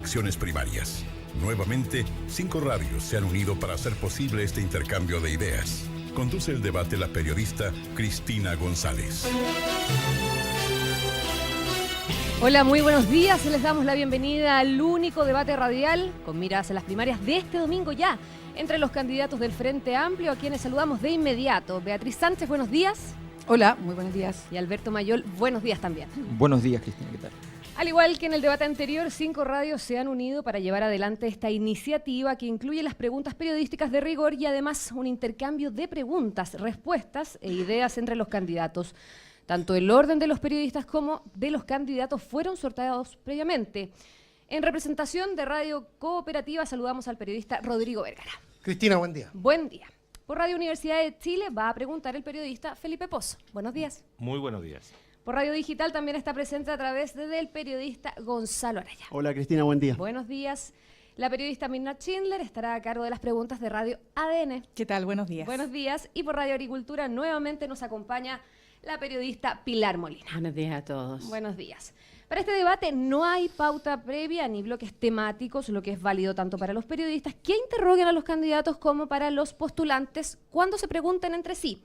elecciones primarias. Nuevamente, 5 radios se han unido para hacer posible este intercambio de ideas. Conduce el debate la periodista Cristina González. Hola, muy buenos días. Les damos la bienvenida al único debate radial con miras a las primarias de este domingo ya entre los candidatos del Frente Amplio, a quienes saludamos de inmediato. Beatriz Sánchez, buenos días. Hola, muy buenos días. Y Alberto Mayol, buenos días también. Buenos días, Cristina, ¿qué tal? Al igual que en el debate anterior, 5 radios se han unido para llevar adelante esta iniciativa que incluye las preguntas periodísticas de rigor y además un intercambio de preguntas, respuestas e ideas entre los candidatos. Tanto el orden de los periodistas como de los candidatos fueron sorteados previamente. En representación de Radio Cooperativa saludamos al periodista Rodrigo Vergara. Cristina, buen día. Buen día. Por Radio Universidad de Chile va a preguntar el periodista Felipe Pozo. Buenos días. Muy buenos días. Por Radio Digital también está presente a través del periodista Gonzalo Araya. Hola Cristina, buen día. Buenos días. La periodista Mirna Schindler estará a cargo de las preguntas de Radio ADN. ¿Qué tal? Buenos días. Buenos días. Y por Radio Agricultura nuevamente nos acompaña la periodista Pilar Molina. Buenos días a todos. Buenos días. Para este debate no hay pauta previa ni bloques temáticos, lo que es válido tanto para los periodistas que interroguen a los candidatos como para los postulantes cuando se pregunten entre sí.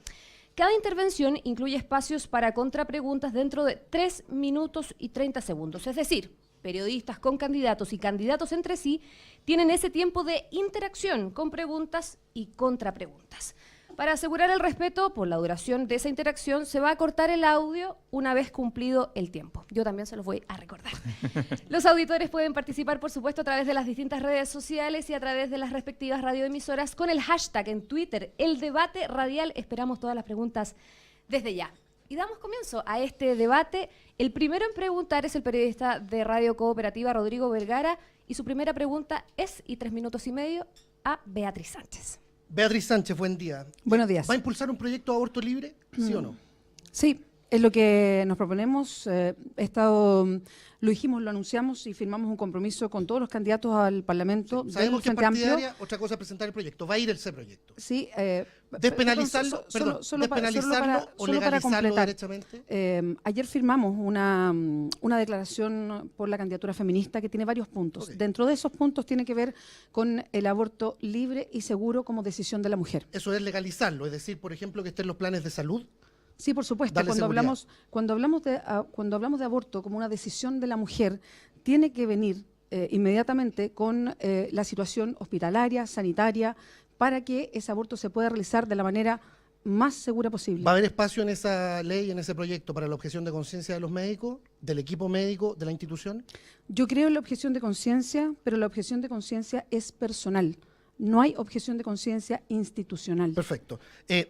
Cada intervención incluye espacios para contrapreguntas dentro de 3 minutos y 30 segundos. Es decir, periodistas con candidatos y candidatos entre sí tienen ese tiempo de interacción con preguntas y contrapreguntas. Para asegurar el respeto por la duración de esa interacción, se va a cortar el audio una vez cumplido el tiempo. Yo también se los voy a recordar. Los auditores pueden participar, por supuesto, a través de las distintas redes sociales y a través de las respectivas radioemisoras con el hashtag en Twitter, el debate radial. Esperamos todas las preguntas desde ya. Y damos comienzo a este debate. El primero en preguntar es el periodista de Radio Cooperativa, Rodrigo Vergara, y su primera pregunta es, y 3 minutos y medio, a Beatriz Sánchez. Beatriz Sánchez, buen día. Buenos días. ¿Va a impulsar un proyecto de aborto libre? ¿Sí o no? Sí, es lo que nos proponemos. Lo dijimos, lo anunciamos y firmamos un compromiso con todos los candidatos al Parlamento. Sí, sabemos del que es Frente Amplio. partidaria, otra cosa es presentar el proyecto. ¿Va a ir ese proyecto? Sí. ¿Despenalizarlo, despenalizarlo o legalizarlo derechamente? Ayer firmamos una declaración por la candidatura feminista que tiene varios puntos. Okay. Dentro de esos puntos tiene que ver con el aborto libre y seguro como decisión de la mujer. Eso es legalizarlo, es decir, por ejemplo, que estén los planes de salud. Sí, por supuesto. Cuando hablamos de aborto como una decisión de la mujer, tiene que venir inmediatamente con la situación hospitalaria, sanitaria, para que ese aborto se pueda realizar de la manera más segura posible. ¿Va a haber espacio en esa ley, en ese proyecto, para la objeción de conciencia de los médicos, del equipo médico, de la institución? Yo creo en la objeción de conciencia, pero la objeción de conciencia es personal. No hay objeción de conciencia institucional. Perfecto.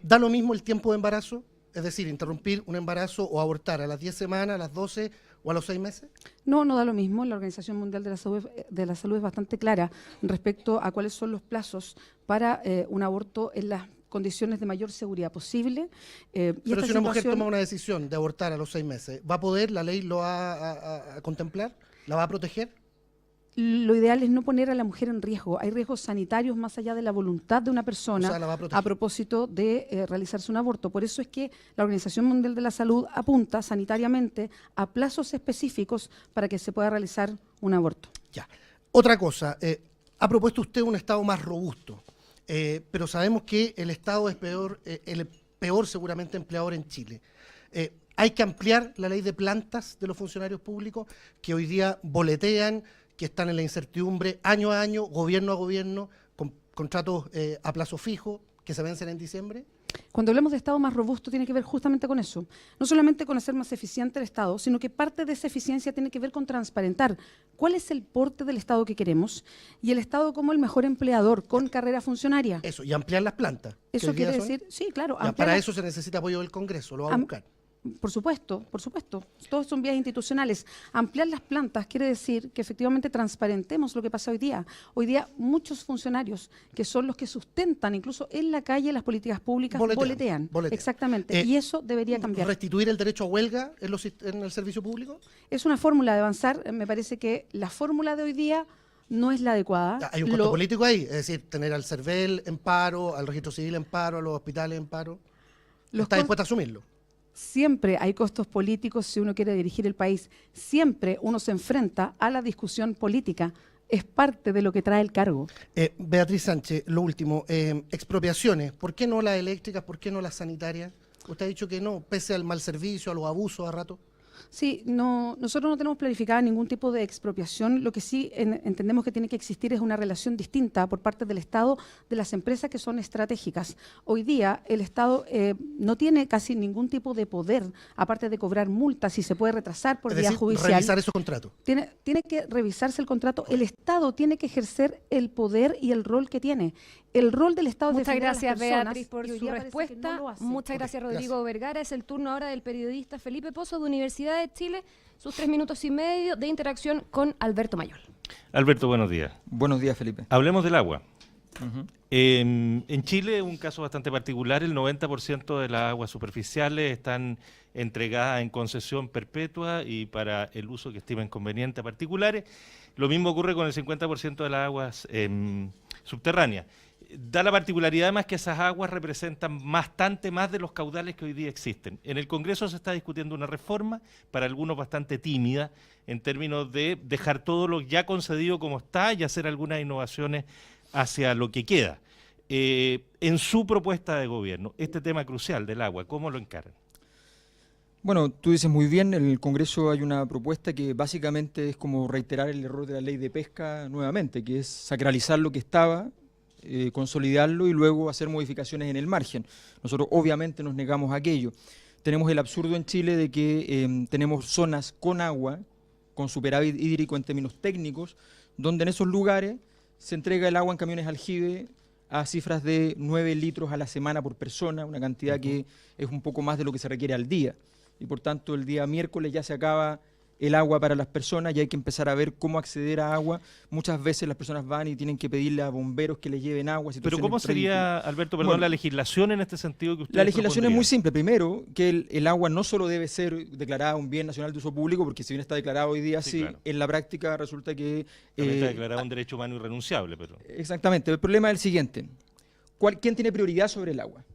¿Da lo mismo el tiempo de embarazo? Es decir, interrumpir un embarazo o abortar a las 10 semanas, a las 12 o a los 6 meses. No, no da lo mismo. La Organización Mundial de la Salud es bastante clara respecto a cuáles son los plazos para un aborto en las condiciones de mayor seguridad posible. Pero si una mujer toma una decisión de abortar a los 6 meses, ¿va a poder, la ley lo va a contemplar? ¿La va a proteger? Lo ideal es no poner a la mujer en riesgo. Hay riesgos sanitarios más allá de la voluntad de una persona, o sea, a propósito de realizarse un aborto. Por eso es que la Organización Mundial de la Salud apunta sanitariamente a plazos específicos para que se pueda realizar un aborto. Ya. Otra cosa, ha propuesto usted un Estado más robusto, pero sabemos que el Estado es el peor seguramente empleador en Chile. Hay que ampliar la ley de plantas de los funcionarios públicos que hoy día boletean, que están en la incertidumbre año a año, gobierno a gobierno, con contratos a plazo fijo que se vencen en diciembre. Cuando hablamos de Estado más robusto tiene que ver justamente con eso. No solamente con hacer más eficiente el Estado, sino que parte de esa eficiencia tiene que ver con transparentar cuál es el porte del Estado que queremos y el Estado como el mejor empleador con carrera funcionaria. Eso, y ampliar las plantas. Eso quiere decir, sí, claro. Para eso se necesita apoyo del Congreso, lo va a buscar. Por supuesto, por supuesto. Todos son vías institucionales. Ampliar las plantas quiere decir que efectivamente transparentemos lo que pasa hoy día. Hoy día muchos funcionarios, que son los que sustentan incluso en la calle las políticas públicas, boletean. Exactamente. Y eso debería cambiar. ¿Restituir el derecho a huelga en el servicio público? Es una fórmula de avanzar. Me parece que la fórmula de hoy día no es la adecuada. Hay un costo político ahí, es decir, tener al CERVEL en paro, al registro civil en paro, a los hospitales en paro. ¿Está dispuesta a asumirlo? Siempre hay costos políticos si uno quiere dirigir el país. Siempre uno se enfrenta a la discusión política. es parte de lo que trae el cargo. Beatriz Sánchez, lo último, expropiaciones, ¿por qué no las eléctricas, por qué no las sanitarias? Usted ha dicho que no, pese al mal servicio, a los abusos a rato. Sí, no, nosotros no tenemos planificada ningún tipo de expropiación. Lo que sí entendemos que tiene que existir es una relación distinta por parte del Estado de las empresas que son estratégicas. Hoy día el Estado no tiene casi ningún tipo de poder, aparte de cobrar multas y se puede retrasar por vía judicial. Revisar esos contratos. Tiene que revisarse el contrato. El Estado tiene que ejercer el poder y el rol que tiene. El rol del Estado es Muchas defender a las gracias, personas, Beatriz, por y hoy su día parece que respuesta. no lo hace. Muchas gracias, Rodrigo Vergara. Es el turno ahora del periodista Felipe Pozo, de Universidad de Chile. Sus 3 minutos y medio de interacción con Alberto Mayol. Alberto, buenos días. Buenos días, Felipe. Hablemos del agua. En Chile, un caso bastante particular, el 90% de las aguas superficiales están entregadas en concesión perpetua y para el uso que estimen conveniente a particulares. Lo mismo ocurre con el 50% de las aguas subterráneas. Da la particularidad además que esas aguas representan bastante más de los caudales que hoy día existen. En el Congreso se está discutiendo una reforma, para algunos bastante tímida, en términos de dejar todo lo ya concedido como está y hacer algunas innovaciones hacia lo que queda. En su propuesta de gobierno, este tema crucial del agua, ¿cómo lo encaran? Bueno, tú dices muy bien, en el Congreso hay una propuesta que básicamente es como reiterar el error de la ley de pesca nuevamente, que es sacralizar lo que estaba, consolidarlo y luego hacer modificaciones en el margen. Nosotros obviamente nos negamos a aquello. Tenemos el absurdo en Chile de que tenemos zonas con agua, con superávit hídrico en términos técnicos, donde en esos lugares se entrega el agua en camiones aljibe a cifras de 9 litros a la semana por persona, una cantidad que es un poco más de lo que se requiere al día. Y por tanto el día miércoles ya se acaba el agua para las personas y hay que empezar a ver cómo acceder a agua. Muchas veces las personas van y tienen que pedirle a bomberos que les lleven agua. Pero ¿cómo sería, Alberto, perdón, la legislación en este sentido que usted La legislación es muy simple. Primero, que el agua no solo debe ser declarada un bien nacional de uso público, porque si bien está declarado hoy día así, claro, en la práctica resulta que... También está declarado un derecho humano irrenunciable. Pero... Exactamente. El problema es el siguiente. ¿Quién tiene prioridad sobre el agua?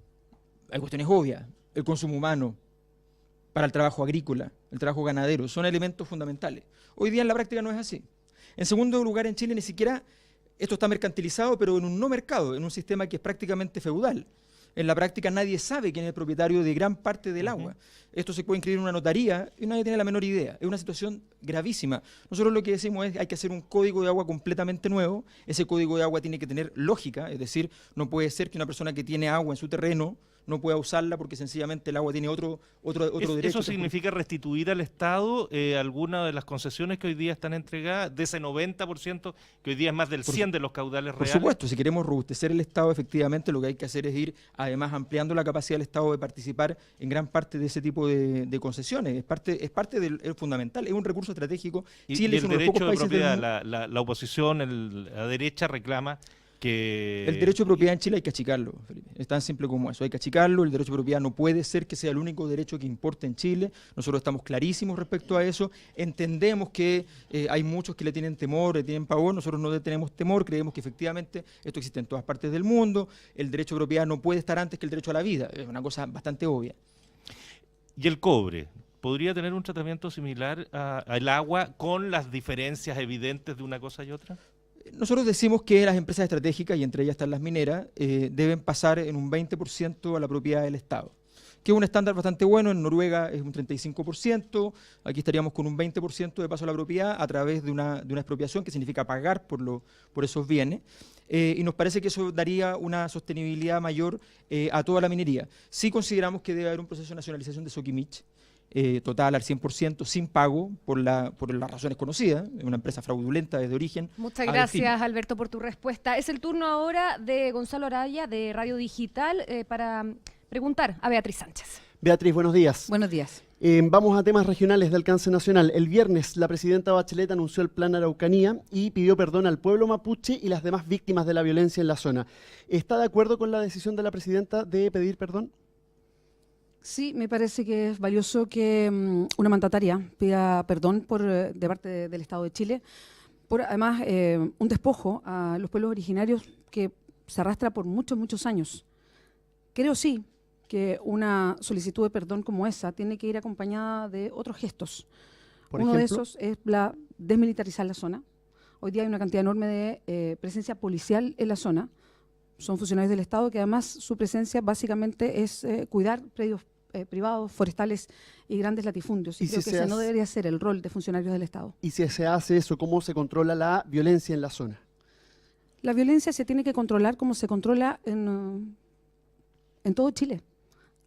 Hay cuestiones obvias. El consumo humano, para el trabajo agrícola, el trabajo ganadero, son elementos fundamentales. Hoy día en la práctica no es así. En segundo lugar, en Chile ni siquiera esto está mercantilizado, pero en un no mercado, en un sistema que es prácticamente feudal. En la práctica nadie sabe quién es el propietario de gran parte del agua. Esto se puede inscribir en una notaría y nadie tiene la menor idea. Es una situación gravísima. Nosotros lo que decimos es que hay que hacer un código de agua completamente nuevo. Ese código de agua tiene que tener lógica, es decir, no puede ser que una persona que tiene agua en su terreno no pueda usarla porque sencillamente el agua tiene otro derecho. ¿Eso significa restituir al Estado alguna de las concesiones que hoy día están entregadas, de ese 90% que hoy día es más del 100% de los caudales reales? Por supuesto, si queremos robustecer el Estado, efectivamente lo que hay que hacer es ir, además, ampliando la capacidad del Estado de participar en gran parte de ese tipo de concesiones. Es parte es fundamental, es un recurso estratégico. Chile es uno de los pocos países del mundo. La oposición, la derecha reclama que... El derecho de propiedad en Chile hay que achicarlo, Felipe. Es tan simple como eso, hay que achicarlo. El derecho de propiedad no puede ser que sea el único derecho que importa en Chile. Nosotros estamos clarísimos respecto a eso. Entendemos que hay muchos que le tienen temor, le tienen pavor. Nosotros no le tenemos temor, creemos que efectivamente esto existe en todas partes del mundo. El derecho de propiedad no puede estar antes que el derecho a la vida. Es una cosa bastante obvia. ¿Y el cobre? ¿Podría tener un tratamiento similar al agua con las diferencias evidentes de una cosa y otra? Nosotros decimos que las empresas estratégicas, y entre ellas están las mineras, deben pasar en un 20% a la propiedad del Estado, que es un estándar bastante bueno. En Noruega es un 35%, aquí estaríamos con un 20% de paso a la propiedad a través de una expropiación, que significa pagar por esos bienes, y nos parece que eso daría una sostenibilidad mayor a toda la minería. Sí consideramos que debe haber un proceso de nacionalización de Soquimich, total al 100%, sin pago, por las razones conocidas, una empresa fraudulenta desde origen. Muchas gracias, Alberto, por tu respuesta. Es el turno ahora de Gonzalo Araya, de Radio Digital, para preguntar a Beatriz Sánchez. Beatriz, buenos días. Buenos días. Vamos a temas regionales de alcance nacional. El viernes la presidenta Bachelet anunció el Plan Araucanía y pidió perdón al pueblo mapuche y las demás víctimas de la violencia en la zona. ¿Está de acuerdo con la decisión de la presidenta de pedir perdón? Sí, me parece que es valioso que una mandataria pida perdón de parte del Estado de Chile por, además, un despojo a los pueblos originarios que se arrastra por muchos, muchos años. Creo sí que una solicitud de perdón como esa tiene que ir acompañada de otros gestos. Uno de esos es desmilitarizar la zona. Hoy día hay una cantidad enorme de presencia policial en la zona. Son funcionarios del Estado que además su presencia básicamente es cuidar predios privados, forestales y grandes latifundios. Y creo que ese no debería ser el rol de funcionarios del Estado. Y si se hace eso, ¿cómo se controla la violencia en la zona? La violencia se tiene que controlar como se controla en todo Chile.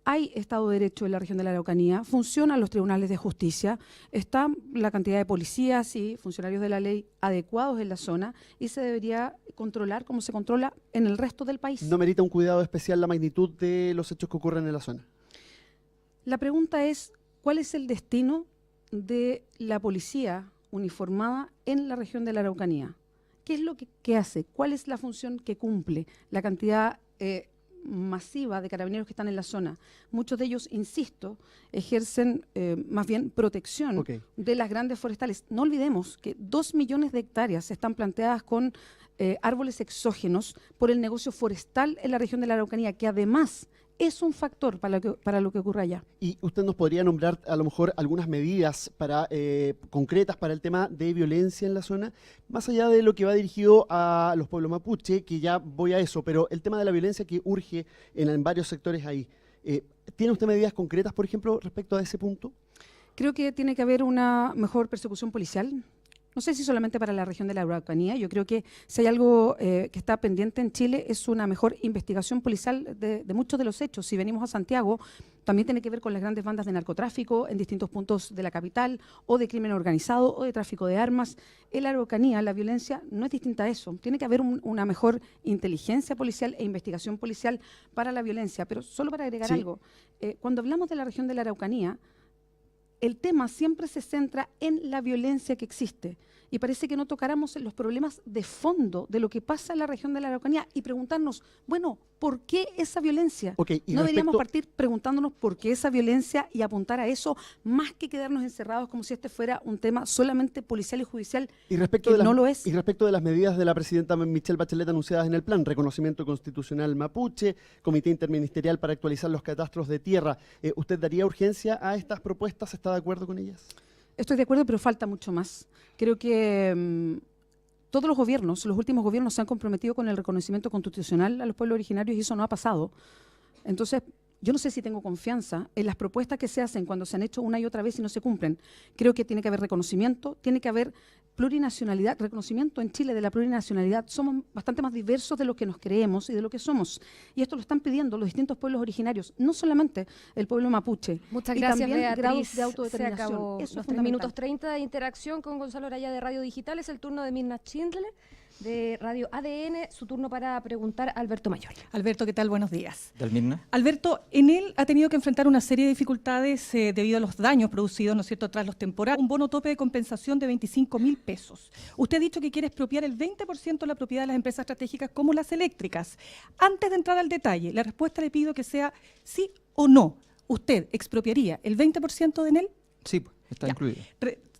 Hay Estado de Derecho en la región de la Araucanía, funcionan los tribunales de justicia, está la cantidad de policías y funcionarios de la ley adecuados en la zona y se debería controlar como se controla en el resto del país. ¿No merita un cuidado especial la magnitud de los hechos que ocurren en la zona? La pregunta es, ¿cuál es el destino de la policía uniformada en la región de la Araucanía? ¿Qué es lo que hace? ¿Cuál es la función que cumple? La cantidad masiva de carabineros que están en la zona. Muchos de ellos, insisto, ejercen más bien protección de las grandes forestales. No olvidemos que 2 millones de hectáreas están planteadas con árboles exógenos por el negocio forestal en la región de la Araucanía, que además es un factor para lo que ocurre allá. ¿Y usted nos podría nombrar a lo mejor algunas medidas concretas para el tema de violencia en la zona? Más allá de lo que va dirigido a los pueblos mapuche, que ya voy a eso, pero el tema de la violencia que urge en varios sectores ahí. ¿Tiene usted medidas concretas, por ejemplo, respecto a ese punto? Creo que tiene que haber una mejor persecución policial. No sé si solamente para la región de la Araucanía, yo creo que si hay algo que está pendiente en Chile es una mejor investigación policial de muchos de los hechos. Si venimos a Santiago, también tiene que ver con las grandes bandas de narcotráfico en distintos puntos de la capital, o de crimen organizado, o de tráfico de armas. En la Araucanía la violencia no es distinta a eso. Tiene que haber una mejor inteligencia policial e investigación policial para la violencia. Pero solo para agregar algo, cuando hablamos de la región de la Araucanía, el tema siempre se centra en la violencia que existe y parece que no tocáramos los problemas de fondo de lo que pasa en la región de la Araucanía y preguntarnos, bueno, ¿por qué esa violencia? No deberíamos partir preguntándonos por qué esa violencia y apuntar a eso más que quedarnos encerrados como si este fuera un tema solamente policial y judicial, no lo es. Y respecto de las medidas de la presidenta Michelle Bachelet anunciadas en el plan, reconocimiento constitucional mapuche, comité interministerial para actualizar los catastros de tierra, ¿usted daría urgencia a estas propuestas? ¿Está de acuerdo con ellas? Estoy de acuerdo, pero falta mucho más. Creo que todos los gobiernos, los últimos gobiernos se han comprometido con el reconocimiento constitucional a los pueblos originarios y eso no ha pasado. Entonces, yo no sé si tengo confianza en las propuestas que se hacen cuando se han hecho una y otra vez y no se cumplen. Creo que tiene que haber reconocimiento, tiene que haber plurinacionalidad, reconocimiento en Chile de la plurinacionalidad. Somos bastante más diversos de lo que nos creemos y de lo que somos. Y esto lo están pidiendo los distintos pueblos originarios, no solamente el pueblo mapuche. Muchas y gracias, también Beatriz. grados de autodeterminación. Se acabó Eso es los 3 fundamental. minutos 30 de interacción con Gonzalo Araya de Radio Digital. Es el turno de Mirna Schindler de Radio ADN. Su turno para preguntar a Alberto Mayor. Alberto, ¿qué tal? Buenos días. Dalmirna. Alberto, en él ha tenido que enfrentar una serie de dificultades debido a los daños producidos, ¿no es cierto?, tras los temporales. Un bono tope de compensación de 25.000 pesos. Usted ha dicho que quiere expropiar el 20% de la propiedad de las empresas estratégicas como las eléctricas. Antes de entrar al detalle, la respuesta le pido que sea sí o no. ¿Usted expropiaría el 20% de Enel? Sí, está incluido.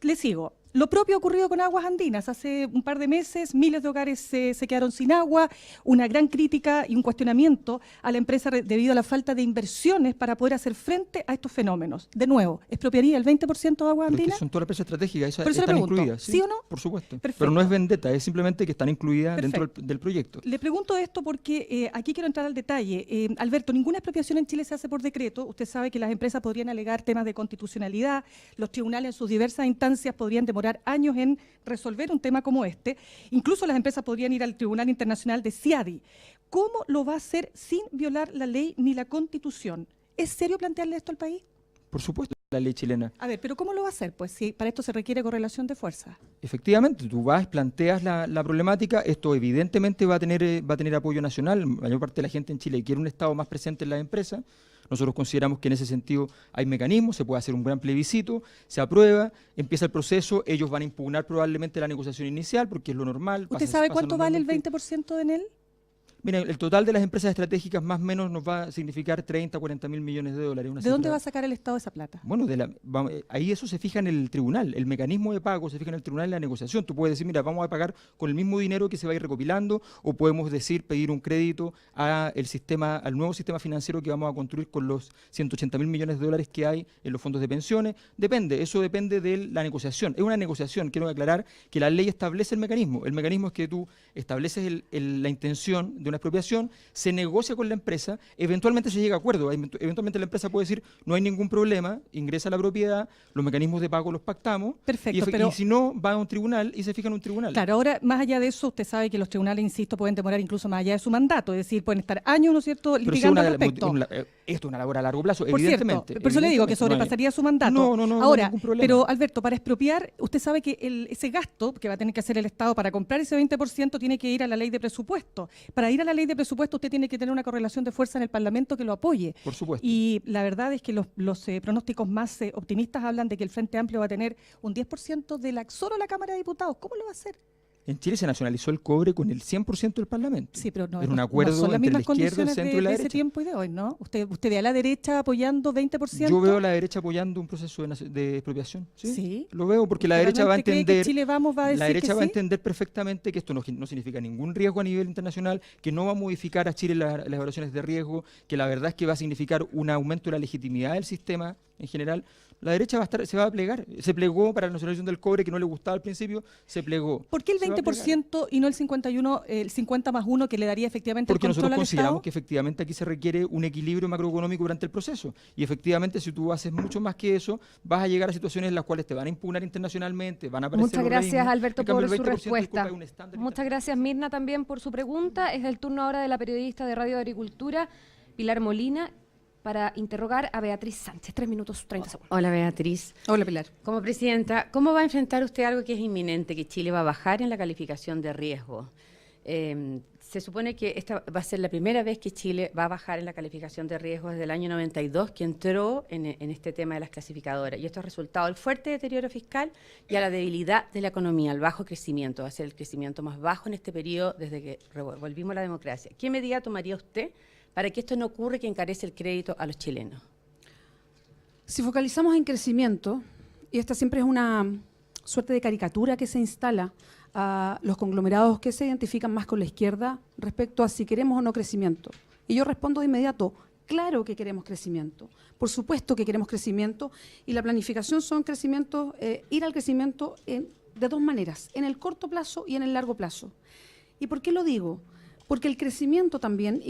Le sigo. Lo propio ha ocurrido con Aguas Andinas. Hace un par de meses miles de hogares se quedaron sin agua, una gran crítica y un cuestionamiento a la empresa debido a la falta de inversiones para poder hacer frente a estos fenómenos. De nuevo, ¿expropiaría el 20% de Aguas Pero es que Andinas? son todas las empresas estratégicas, Por eso están le pregunto, incluidas. ¿sí o no? Por supuesto. Perfecto. Pero no es vendetta, es simplemente que están incluidas Perfecto. dentro del proyecto. Le pregunto esto porque aquí quiero entrar al detalle. Alberto, ninguna expropiación en Chile se hace por decreto. Usted sabe que las empresas podrían alegar temas de constitucionalidad, los tribunales en sus diversas instancias podrían demorar años en resolver un tema como este. Incluso las empresas podrían ir al Tribunal Internacional de CIADI. ¿Cómo lo va a hacer sin violar la ley ni la Constitución? ¿Es serio plantearle esto al país? Por supuesto, la ley chilena. A ver, ¿pero cómo lo va a hacer? Pues si para esto se requiere correlación de fuerzas. Efectivamente, tú vas, planteas la problemática, esto evidentemente va a tener apoyo nacional. La mayor parte de la gente en Chile quiere un Estado más presente en las empresas. Nosotros consideramos que en ese sentido hay mecanismos, se puede hacer un gran plebiscito, se aprueba, empieza el proceso, ellos van a impugnar probablemente la negociación inicial porque es lo normal. ¿Usted sabe cuánto vale el 20% de Enel? Mira, el total de las empresas estratégicas más o menos nos va a significar 30, 40 mil millones de dólares. ¿De dónde va a sacar el Estado esa plata? Bueno, ahí eso se fija en el tribunal. El mecanismo de pago se fija en el tribunal en la negociación. Tú puedes decir, mira, vamos a pagar con el mismo dinero que se va a ir recopilando, o podemos decir, pedir un crédito al nuevo sistema financiero que vamos a construir con los 180 mil millones de dólares que hay en los fondos de pensiones. Eso depende de la negociación. Es una negociación. Quiero aclarar que la ley establece el mecanismo. El mecanismo es que tú estableces la intención de una expropiación, se negocia con la empresa, eventualmente se llega a acuerdo, eventualmente la empresa puede decir no hay ningún problema, ingresa a la propiedad, los mecanismos de pago los pactamos, perfecto, y si no, va a un tribunal y se fija en un tribunal. Claro, ahora más allá de eso, usted sabe que los tribunales, insisto, pueden demorar incluso más allá de su mandato, es decir, pueden estar años, ¿no es cierto?, litigando al respecto. Esto es una labor a largo plazo, Por evidentemente. Cierto, por eso le digo que sobrepasaría su mandato. No ahora, hay ningún problema. pero Alberto, para expropiar, usted sabe que ese gasto que va a tener que hacer el Estado para comprar ese 20% tiene que ir a la ley de presupuesto. Para ir a la ley de presupuesto usted tiene que tener una correlación de fuerza en el Parlamento que lo apoye. Por supuesto. Y la verdad es que los pronósticos más optimistas hablan de que el Frente Amplio va a tener un 10% de solo la Cámara de Diputados. ¿Cómo lo va a hacer? En Chile se nacionalizó el cobre con el 100% del Parlamento. Sí, pero no, es un acuerdo son las entre la mismas izquierda, el condiciones centro y la de derecha. ese tiempo y de hoy, ¿no? ¿Usted ve a la derecha apoyando 20%? Yo veo a la derecha apoyando un proceso de expropiación. Sí. Lo veo porque la derecha va a entender. Chile Vamos va a decir la derecha que va a sí. entender perfectamente que esto no significa ningún riesgo a nivel internacional, que no va a modificar a Chile las evaluaciones de riesgo, que la verdad es que va a significar un aumento de la legitimidad del sistema en general. La derecha se va a plegar. Se plegó para la nacionalización del cobre, que no le gustaba al principio, se plegó. ¿Por qué el 20% y no el 51, el 50 más 1 que le daría efectivamente Porque el control nosotros al consideramos Estado? que efectivamente aquí se requiere un equilibrio macroeconómico durante el proceso. Y efectivamente, si tú haces mucho más que eso, vas a llegar a situaciones en las cuales te van a impugnar internacionalmente, van a aparecer Muchas gracias, organismos. Alberto, En cambio, por el su 20% disculpa, respuesta. es un estándar Muchas gracias, Mirna, también por su pregunta. Es el turno ahora de la periodista de Radio Agricultura, Pilar Molina, para interrogar a Beatriz Sánchez. 3 minutos 30 segundos. Hola, Beatriz. Hola, Pilar. Como presidenta, ¿cómo va a enfrentar usted algo que es inminente, que Chile va a bajar en la calificación de riesgo? Se supone que esta va a ser la primera vez que Chile va a bajar en la calificación de riesgo desde el año 92, que entró en este tema de las clasificadoras. Y esto es resultado del fuerte deterioro fiscal y a la debilidad de la economía, al bajo crecimiento. Va a ser el crecimiento más bajo en este periodo desde que volvimos a la democracia. ¿Qué medida tomaría usted para que esto no ocurra y que encarece el crédito a los chilenos? Si focalizamos en crecimiento, y esta siempre es una suerte de caricatura que se instala a los conglomerados que se identifican más con la izquierda respecto a si queremos o no crecimiento. Y yo respondo de inmediato, claro que queremos crecimiento, por supuesto que queremos crecimiento, y la planificación son crecimientos, ir al crecimiento de dos maneras, en el corto plazo y en el largo plazo. ¿Y por qué lo digo? Porque el crecimiento también,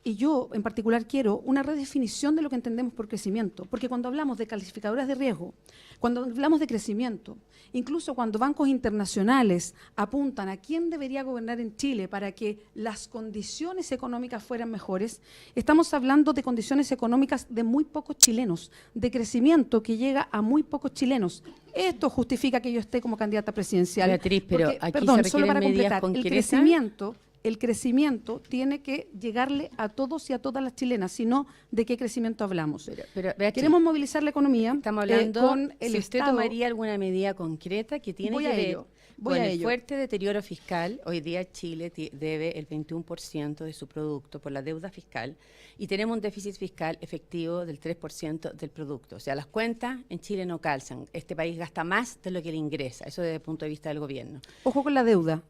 y yo en particular quiero una redefinición de lo que entendemos por crecimiento, porque cuando hablamos de calificadoras de riesgo, cuando hablamos de crecimiento, incluso cuando bancos internacionales apuntan a quién debería gobernar en Chile para que las condiciones económicas fueran mejores, estamos hablando de condiciones económicas de muy pocos chilenos, de crecimiento que llega a muy pocos chilenos. Esto justifica que yo esté como candidata presidencial. Beatriz, pero porque, aquí perdón, se solo requieren para medidas completar, concretas. el crecimiento tiene que llegarle a todos y a todas las chilenas, sino ¿de qué crecimiento hablamos? Pero Beatriz, queremos movilizar la economía estamos hablando con el si usted Estado. tomaría alguna medida concreta que tiene Voy que a ver ello, con el ello. fuerte deterioro fiscal. Hoy día Chile debe el 21% de su producto por la deuda fiscal y tenemos un déficit fiscal efectivo del 3% del producto. O sea, las cuentas en Chile no calzan. Este país gasta más de lo que le ingresa. Eso desde el punto de vista del gobierno. Ojo con la deuda,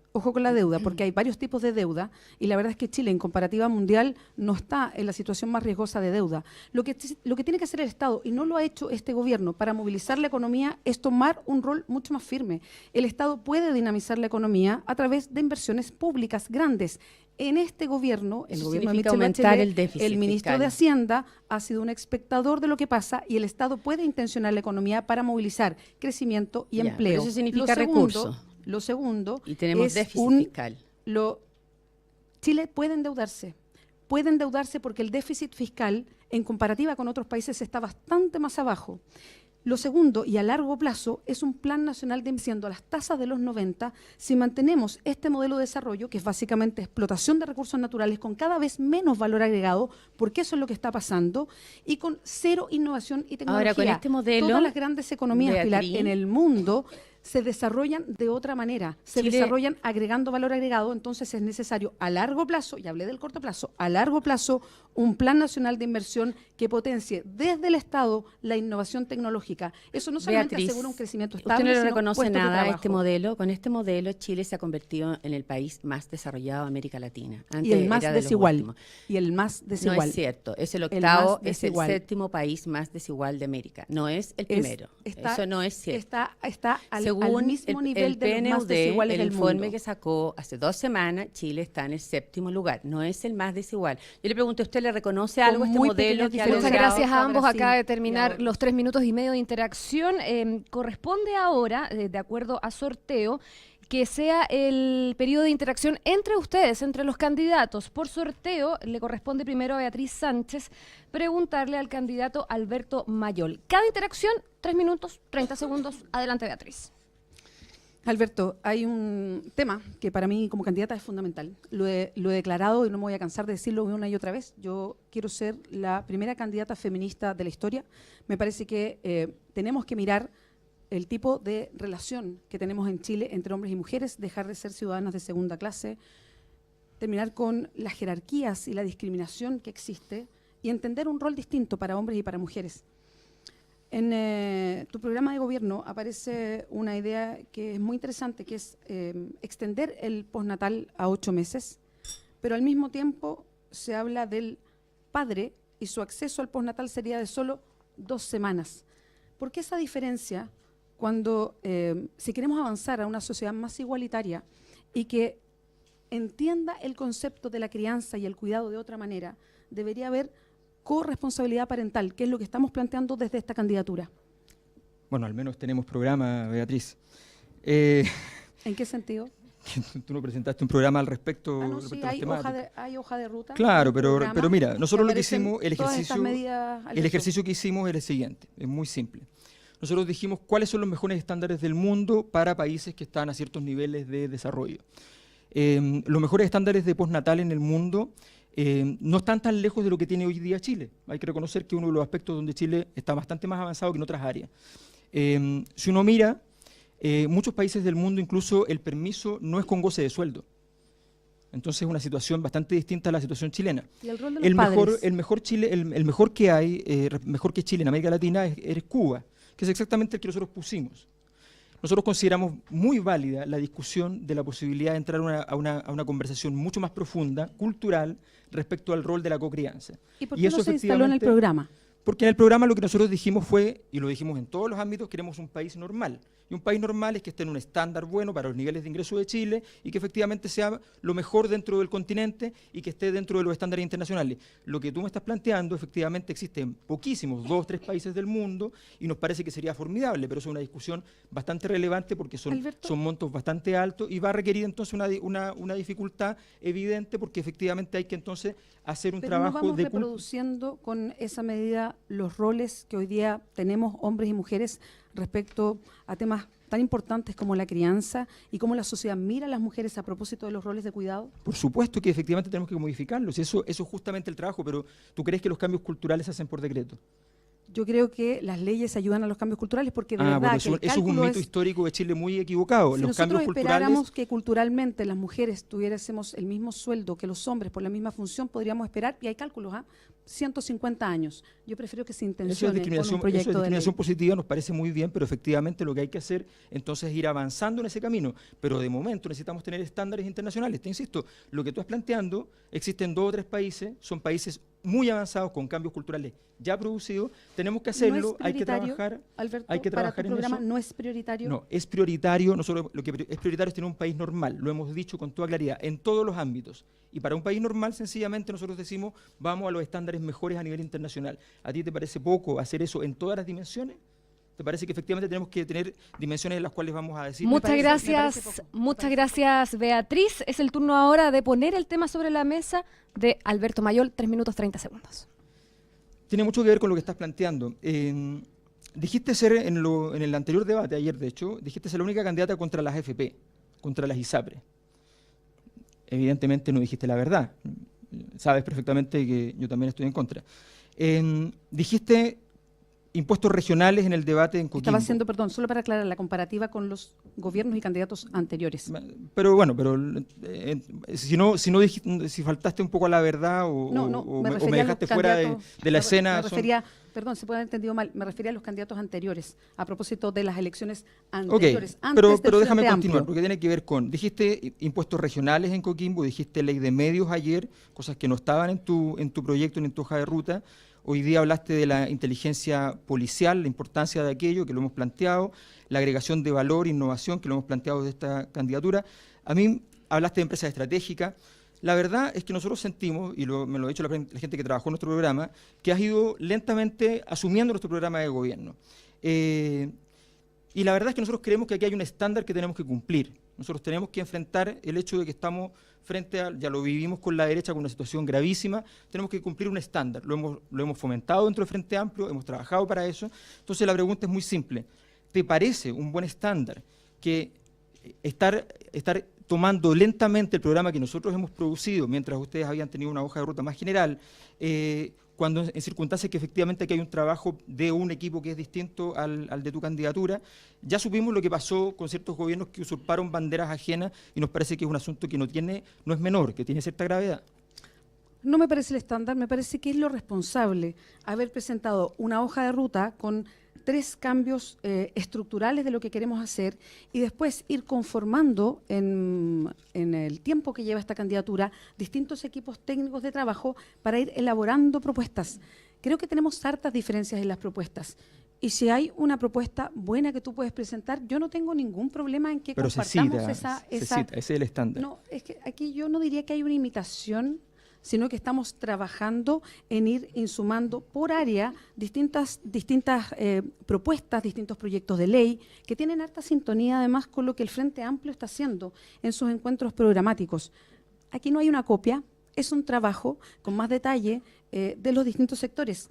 porque hay varios tipos de deuda y la verdad es que Chile en comparativa mundial no está en la situación más riesgosa de deuda. Lo que tiene que hacer el Estado, y no lo ha hecho este gobierno, para movilizar la economía es tomar un rol mucho más firme. El Estado puede dinamizar la economía a través de inversiones públicas grandes. En este gobierno, el Eso gobierno de significa Michelle aumentar Bachelet, el déficit el ministro fiscal. de Hacienda ha sido un espectador de lo que pasa y el Estado puede intencionar la economía para movilizar crecimiento y Ya, empleo. pero eso significa Lo segundo- recursos. Lo segundo Y tenemos es déficit fiscal. Chile puede endeudarse porque el déficit fiscal en comparativa con otros países está bastante más abajo. Lo segundo, y a largo plazo, es un plan nacional de inversión a las tasas de los 90, si mantenemos este modelo de desarrollo, que es básicamente explotación de recursos naturales con cada vez menos valor agregado, porque eso es lo que está pasando, y con cero innovación y tecnología. Ahora, con este modelo, todas las grandes economías, Pilar, Beatriz, en el mundo se desarrollan de otra manera, se Chile- desarrollan agregando valor agregado, entonces es necesario a largo plazo, y hablé del corto plazo, a largo plazo, un plan nacional de inversión que potencie desde el Estado la innovación tecnológica. Eso no solamente Beatriz, asegura un crecimiento usted estable, no le sino reconoce puestos de nada a trabajo. este modelo. Con este modelo, Chile se ha convertido en el país más desarrollado de América Latina. Y el Antes más era de los desigual. últimos. Y el más desigual. No es cierto, es el El octavo, más es el desigual. séptimo país más desigual de América. No es el Es- primero. está- Eso no es cierto. Está al Según mismo el nivel de los más PNUD, desiguales el del informe mundo. que sacó hace 2 semanas, Chile está en el 7º lugar. No es el más desigual. Yo le pregunto, ¿usted le reconoce Con algo a este muy modelo pequeñas que ha Muchas diferencias. logrado? gracias a ambos. Brasil Acaba de y terminar ahora. los 3 minutos y medio de interacción. Corresponde ahora, de acuerdo a sorteo, que sea el periodo de interacción entre ustedes, entre los candidatos. Por sorteo, le corresponde primero a Beatriz Sánchez preguntarle al candidato Alberto Mayol. Cada interacción, 3 minutos, 30 segundos. Adelante, Beatriz. Alberto, hay un tema que para mí como candidata es fundamental. Lo he declarado y no me voy a cansar de decirlo una y otra vez. Yo quiero ser la primera candidata feminista de la historia. Me parece que tenemos que mirar el tipo de relación que tenemos en Chile entre hombres y mujeres, dejar de ser ciudadanas de segunda clase, terminar con las jerarquías y la discriminación que existe y entender un rol distinto para hombres y para mujeres. En tu programa de gobierno aparece una idea que es muy interesante, que es extender el postnatal a 8 meses, pero al mismo tiempo se habla del padre y su acceso al postnatal sería de solo 2 semanas. ¿Por qué esa diferencia cuando, si queremos avanzar a una sociedad más igualitaria y que entienda el concepto de la crianza y el cuidado de otra manera, debería haber corresponsabilidad parental, que es lo que estamos planteando desde esta candidatura? Bueno, al menos tenemos programa, Beatriz. ¿En qué sentido? Tú no presentaste un programa al respecto, Ah, no, respecto sí, a las hay temáticas. hoja de ruta. Claro, hay un programa pero mira, nosotros lo que aparecen hicimos, todas estas medidas, el Alberto. ejercicio que hicimos era el siguiente, es muy simple. Nosotros dijimos cuáles son los mejores estándares del mundo para países que están a ciertos niveles de desarrollo. Los mejores estándares de postnatal en el mundo no están tan lejos de lo que tiene hoy día Chile. Hay que reconocer que uno de los aspectos donde Chile está bastante más avanzado que en otras áreas. Si uno mira, muchos países del mundo incluso el permiso no es con goce de sueldo. Entonces es una situación bastante distinta a la situación chilena. Y el rol de los padres. El mejor que hay, mejor que Chile en América Latina es Cuba, que es exactamente el que nosotros pusimos. Nosotros consideramos muy válida la discusión de la posibilidad de entrar a una conversación mucho más profunda, cultural, respecto al rol de la cocrianza. ¿Y por Y qué eso no se instaló en el efectivamente- programa? Porque en el programa lo que nosotros dijimos fue, y lo dijimos en todos los ámbitos, queremos un país normal. Y un país normal es que esté en un estándar bueno para los niveles de ingreso de Chile y que efectivamente sea lo mejor dentro del continente y que esté dentro de los estándares internacionales. Lo que tú me estás planteando, efectivamente existen poquísimos, 2 o 3 países del mundo y nos parece que sería formidable, pero es una discusión bastante relevante porque son Alberto. montos bastante altos y va a requerir entonces una dificultad evidente porque efectivamente hay que entonces hacer un Pero no trabajo vamos de reproduciendo con esa medida los roles que hoy día tenemos hombres y mujeres respecto a temas tan importantes como la crianza y cómo la sociedad mira a las mujeres a propósito de los roles de cuidado. Por supuesto que efectivamente tenemos que modificarlos, eso es justamente el trabajo, pero ¿tú crees que los cambios culturales se hacen por decreto? Yo creo que las leyes ayudan a los cambios culturales porque de verdad Bueno, que eso el es un cálculo mito histórico de Chile muy equivocado. si Los cambios nosotros culturales... esperáramos que culturalmente las mujeres tuviésemos el mismo sueldo que los hombres por la misma función, podríamos esperar, y hay cálculos, 150 años. Yo prefiero que se Eso es intencione con un discriminación, proyecto de ley. positiva, nos parece muy bien, pero efectivamente lo que hay que hacer entonces es ir avanzando en ese camino. Pero de momento necesitamos tener estándares internacionales. Te insisto, lo que tú estás planteando, existen 2 o 3 países, son países muy avanzados con cambios culturales ya producidos, tenemos que hacerlo, ¿No es hay que prioritario, trabajar, Alberto, hay que para trabajar tu en programa eso. no es prioritario? No, es prioritario, nosotros lo que es prioritario es tener un país normal, lo hemos dicho con toda claridad, en todos los ámbitos. Y para un país normal, sencillamente, nosotros decimos, vamos a los estándares mejores a nivel internacional. ¿A ti te parece poco hacer eso en todas las dimensiones? ¿Te parece que efectivamente tenemos que tener dimensiones en las cuales vamos a decir... Muchas me parece gracias, poco, muchas gracias, Beatriz. Es el turno ahora de poner el tema sobre la mesa de Alberto Mayol, 3 minutos 30 segundos. Tiene mucho que ver con lo que estás planteando. Dijiste ser, en el anterior debate, ayer de hecho, dijiste ser la única candidata contra las AFP, contra las ISAPRE. Evidentemente no dijiste la verdad. Sabes perfectamente que yo también estoy en contra. Dijiste impuestos regionales en el debate en Coquimbo. Estaba haciendo, perdón, solo para aclarar la comparativa con los gobiernos y candidatos anteriores. Pero bueno, si faltaste un poco a la verdad o me dejaste fuera de la escena. Me refería, perdón, se puede haber entendido mal, me refería a los candidatos anteriores, a propósito de las elecciones anteriores. Ok, pero déjame continuar, porque tiene que ver con, dijiste impuestos regionales en Coquimbo, dijiste ley de medios ayer, cosas que no estaban en tu proyecto ni en tu hoja de ruta. Hoy día hablaste de la inteligencia policial, la importancia de aquello, que lo hemos planteado, la agregación de valor, innovación, que lo hemos planteado de esta candidatura. A mí hablaste de empresas estratégicas. La verdad es que nosotros sentimos, y me lo ha dicho la gente que trabajó en nuestro programa, que has ido lentamente asumiendo nuestro programa de gobierno. Y la verdad es que nosotros creemos que aquí hay un estándar que tenemos que cumplir. Nosotros tenemos que enfrentar el hecho de que estamos frente a, ya lo vivimos con la derecha, con una situación gravísima, tenemos que cumplir un estándar. Lo hemos fomentado dentro del Frente Amplio, hemos trabajado para eso. Entonces la pregunta es muy simple. ¿Te parece un buen estándar que estar tomando lentamente el programa que nosotros hemos producido, mientras ustedes habían tenido una hoja de ruta más general, cuando en circunstancias que efectivamente aquí hay un trabajo de un equipo que es distinto al de tu candidatura? Ya supimos lo que pasó con ciertos gobiernos que usurparon banderas ajenas y nos parece que es un asunto que no es menor, que tiene cierta gravedad. No me parece el estándar, me parece que es lo responsable haber presentado una hoja de ruta con 3 cambios estructurales de lo que queremos hacer y después ir conformando en el tiempo que lleva esta candidatura distintos equipos técnicos de trabajo para ir elaborando propuestas. Creo que tenemos hartas diferencias en las propuestas. Y si hay una propuesta buena que tú puedes presentar, yo no tengo ningún problema en que compartamos esa... Ese es el estándar. No, es que aquí yo no diría que hay una imitación, sino que estamos trabajando en ir insumando por área distintas propuestas, distintos proyectos de ley, que tienen harta sintonía además con lo que el Frente Amplio está haciendo en sus encuentros programáticos. Aquí no hay una copia, es un trabajo con más detalle de los distintos sectores.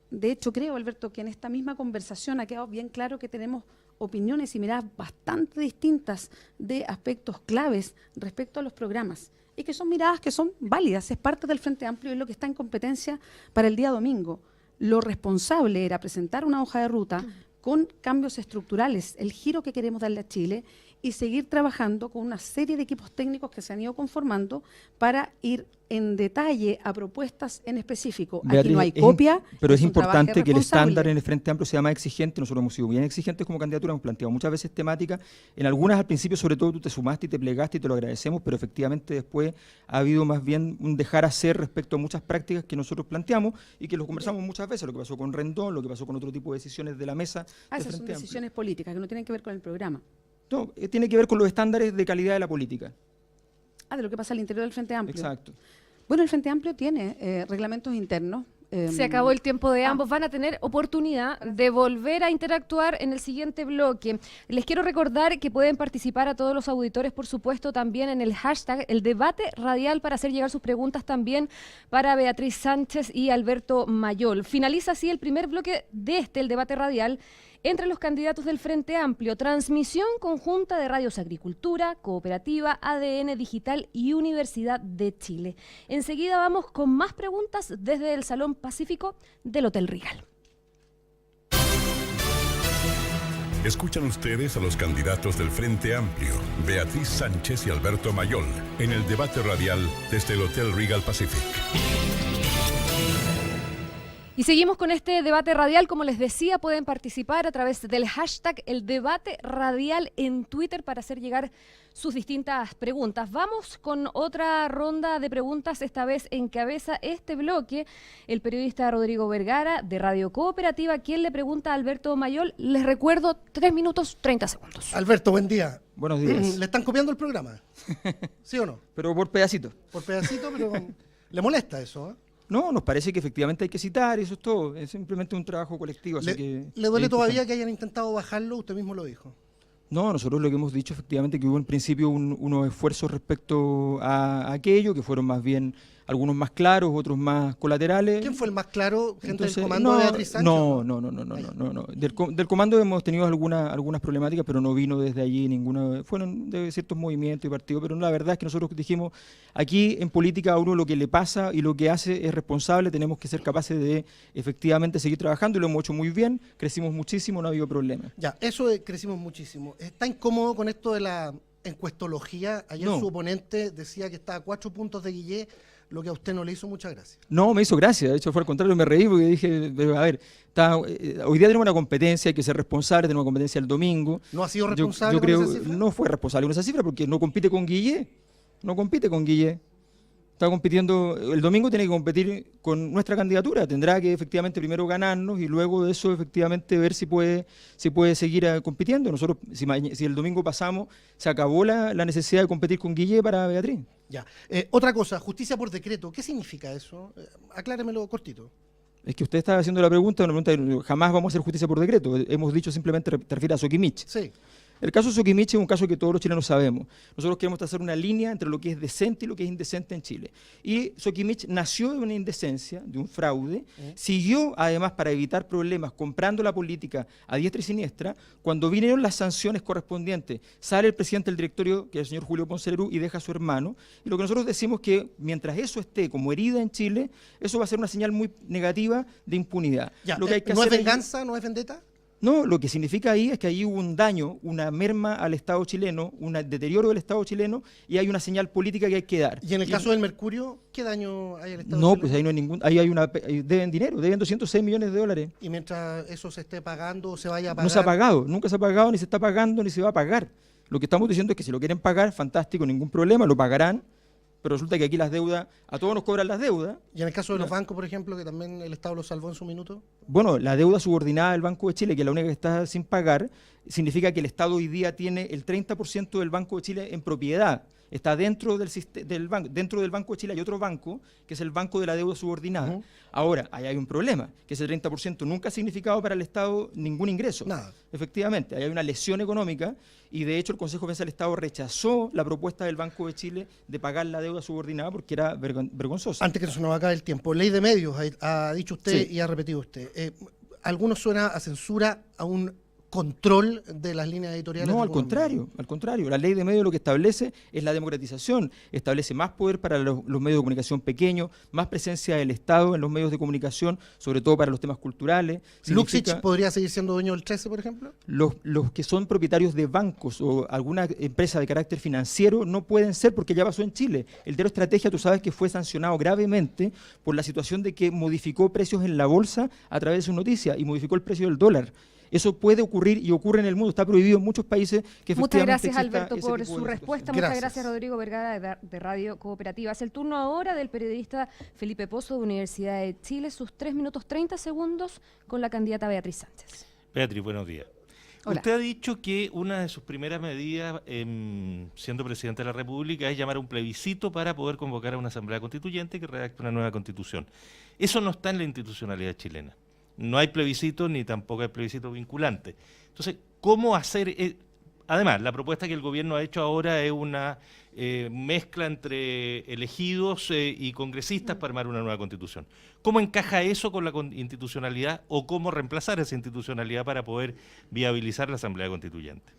De hecho, creo, Alberto, que en esta misma conversación ha quedado bien claro que tenemos opiniones y miradas bastante distintas de aspectos claves respecto a los programas, y que son miradas que son válidas, es parte del Frente Amplio y es lo que está en competencia para el día domingo. Lo responsable era presentar una hoja de ruta con cambios estructurales, el giro que queremos darle a Chile, y seguir trabajando con una serie de equipos técnicos que se han ido conformando para ir en detalle a propuestas en específico. Beatriz, aquí no hay copia. Pero es importante que el estándar en el Frente Amplio sea más exigente. Nosotros hemos sido bien exigentes como candidatura, hemos planteado muchas veces temáticas. En algunas al principio, sobre todo, tú te sumaste y te plegaste y te lo agradecemos, pero efectivamente después ha habido más bien un dejar hacer respecto a muchas prácticas que nosotros planteamos y que lo conversamos muchas veces, lo que pasó con Rendón, lo que pasó con otro tipo de decisiones de la mesa. Esas son decisiones políticas que no tienen que ver con el programa. No, tiene que ver con los estándares de calidad de la política. De lo que pasa al interior del Frente Amplio. Exacto. Bueno, el Frente Amplio tiene reglamentos internos. Se acabó el tiempo de ambos. Van a tener oportunidad de volver a interactuar en el siguiente bloque. Les quiero recordar que pueden participar a todos los auditores, por supuesto, también en el hashtag, el debate radial, para hacer llegar sus preguntas también para Beatriz Sánchez y Alberto Mayol. Finaliza así el primer bloque de el debate radial entre los candidatos del Frente Amplio. Transmisión conjunta de Radios Agricultura, Cooperativa, ADN Digital y Universidad de Chile. Enseguida vamos con más preguntas desde el Salón Pacífico del Hotel Regal. Escuchan ustedes a los candidatos del Frente Amplio, Beatriz Sánchez y Alberto Mayol, en el debate radial desde el Hotel Regal Pacific. Y seguimos con este debate radial. Como les decía, pueden participar a través del hashtag el debate radial en Twitter para hacer llegar sus distintas preguntas. Vamos con otra ronda de preguntas. Esta vez encabeza este bloque el periodista Rodrigo Vergara de Radio Cooperativa, quien le pregunta a Alberto Mayol. Les recuerdo 3 minutos 30 segundos. Alberto, buen día. Buenos días. ¿Le están copiando el programa? ¿Sí o no? Pero por pedacitos. Por pedacito, pero ¿le molesta eso? No, nos parece que efectivamente hay que citar, y eso es todo. Es simplemente un trabajo colectivo. Así ¿Le duele todavía que hayan intentado bajarlo? Usted mismo lo dijo. No, nosotros lo que hemos dicho efectivamente que hubo en principio unos esfuerzos respecto a aquello, que fueron más bien algunos más claros, otros más colaterales. ¿Quién fue el más claro? ¿Gente Entonces, del comando de Beatriz Sánchez? No. Del comando hemos tenido algunas problemáticas, pero no vino desde allí ninguna. Fueron de ciertos movimientos y partidos, pero la verdad es que nosotros dijimos, aquí en política a uno lo que le pasa y lo que hace es responsable, tenemos que ser capaces de efectivamente seguir trabajando y lo hemos hecho muy bien, crecimos muchísimo, no ha habido problema. Ya, eso crecimos muchísimo. ¿Está incómodo con esto de la encuestología? Ayer No. su oponente decía que estaba a 4 puntos de Guillé, lo que a usted no le hizo mucha gracia. No, me hizo gracia, de hecho fue al contrario, me reí porque dije, pero, a ver, hoy día tenemos una competencia, hay que ser responsable, tenemos una competencia el domingo. ¿No ha sido Yo responsable creo, con esa cifra? no fue responsable con esa cifra porque no compite con Guillé, Está compitiendo, el domingo tiene que competir con nuestra candidatura, tendrá que efectivamente primero ganarnos y luego de eso efectivamente ver si puede seguir compitiendo. Nosotros, si el domingo pasamos, se acabó la necesidad de competir con Guillé para Beatriz. Ya. Otra cosa, justicia por decreto. ¿Qué significa eso? Acláremelo cortito. Es que usted está haciendo la pregunta, jamás vamos a hacer justicia por decreto. Hemos dicho simplemente, te refieres a Soquimich. Sí. El caso de Soquimich es un caso que todos los chilenos sabemos. Nosotros queremos trazar una línea entre lo que es decente y lo que es indecente en Chile. Y Soquimich nació de una indecencia, de un fraude, siguió además para evitar problemas comprando la política a diestra y siniestra. Cuando vinieron las sanciones correspondientes, sale el presidente del directorio, que es el señor Julio Ponce Lerú, y deja a su hermano. Y lo que nosotros decimos es que mientras eso esté como herida en Chile, eso va a ser una señal muy negativa de impunidad. Ya. Lo que hay que ¿No es hacer venganza? ¿No es vendetta? No, lo que significa ahí es que ahí hubo un daño, una merma al Estado chileno, un deterioro del Estado chileno y hay una señal política que hay que dar. ¿Y en el caso del Mercurio, qué daño hay al Estado No, chileno? pues ahí no hay ningún, deben dinero, deben 206 millones de dólares. Y mientras eso se esté pagando o se vaya a pagar... No se ha pagado, nunca se ha pagado, ni se está pagando, ni se va a pagar. Lo que estamos diciendo es que si lo quieren pagar, fantástico, ningún problema, lo pagarán, pero resulta que aquí las deudas, a todos nos cobran las deudas. ¿Y en el caso de los bancos, por ejemplo, que también el Estado los salvó en su minuto? Bueno, la deuda subordinada del Banco de Chile, que es la única que está sin pagar, significa que el Estado hoy día tiene el 30% del Banco de Chile en propiedad. Está dentro del banco. Dentro del Banco de Chile hay otro banco, que es el Banco de la Deuda Subordinada. Ahora, ahí hay un problema, que ese 30% nunca ha significado para el Estado ningún ingreso. Nada. Efectivamente, ahí hay una lesión económica y de hecho el Consejo de Defensa del Estado rechazó la propuesta del Banco de Chile de pagar la deuda subordinada porque era vergonzosa. Antes que se nos acabe el tiempo, ley de medios, ha dicho usted Sí. y ha repetido usted. Algunos suena a censura, a un control de las líneas editoriales. No, de al algunos contrario, al contrario. La ley de medios lo que establece es la democratización, establece más poder para los medios de comunicación pequeños, más presencia del Estado en los medios de comunicación, sobre todo para los temas culturales. medios. Significa- ¿Luxich podría seguir siendo dueño del 13, por ejemplo? Los que son propietarios de bancos o alguna empresa de carácter financiero no pueden ser porque ya pasó en Chile. El diario Estrategia, tú sabes que fue sancionado gravemente por la situación de que modificó precios en la bolsa a través de su noticia y modificó el precio del dólar. Eso puede ocurrir y ocurre en el mundo, está prohibido en muchos países que Muchas efectivamente gracias, exista Alberto, ese por tipo su de respuesta. situaciones. Muchas gracias, Rodrigo Vergara, de Radio Cooperativa. Es el turno ahora del periodista Felipe Pozo, de Universidad de Chile. Sus 3 minutos 30 segundos con la candidata Beatriz Sánchez. Beatriz, buenos días. Hola. Usted ha dicho que una de sus primeras medidas, siendo presidente de la República, es llamar a un plebiscito para poder convocar a una asamblea constituyente que redacte una nueva constitución. Eso no está en la institucionalidad chilena. No hay plebiscito ni tampoco hay plebiscito vinculante. Entonces, ¿cómo hacer? Además, la propuesta que el gobierno ha hecho ahora es una mezcla entre elegidos y congresistas para armar una nueva constitución. ¿Cómo encaja eso con la institucionalidad o cómo reemplazar esa institucionalidad para poder viabilizar la asamblea constituyente?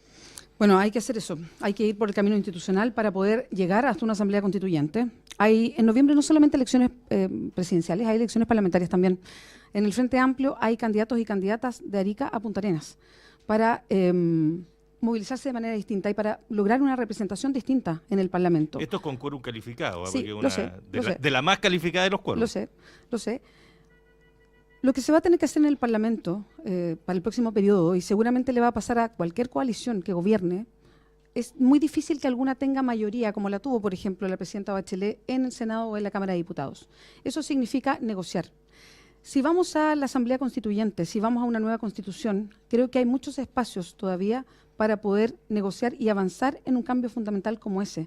Bueno, hay que hacer eso. Hay que ir por el camino institucional para poder llegar hasta una asamblea constituyente. Hay en noviembre no solamente elecciones presidenciales, hay elecciones parlamentarias también. En el Frente Amplio hay candidatos y candidatas de Arica a Punta Arenas para movilizarse de manera distinta y para lograr una representación distinta en el Parlamento. Esto es con quórum calificado, Sí, porque lo una sé, de la más calificada de los quórums. Lo sé. Lo que se va a tener que hacer en el Parlamento para el próximo periodo, y seguramente le va a pasar a cualquier coalición que gobierne, es muy difícil que alguna tenga mayoría, como la tuvo, por ejemplo, la presidenta Bachelet en el Senado o en la Cámara de Diputados. Eso significa negociar. Si vamos a la Asamblea Constituyente, si vamos a una nueva Constitución, creo que hay muchos espacios todavía para poder negociar y avanzar en un cambio fundamental como ese.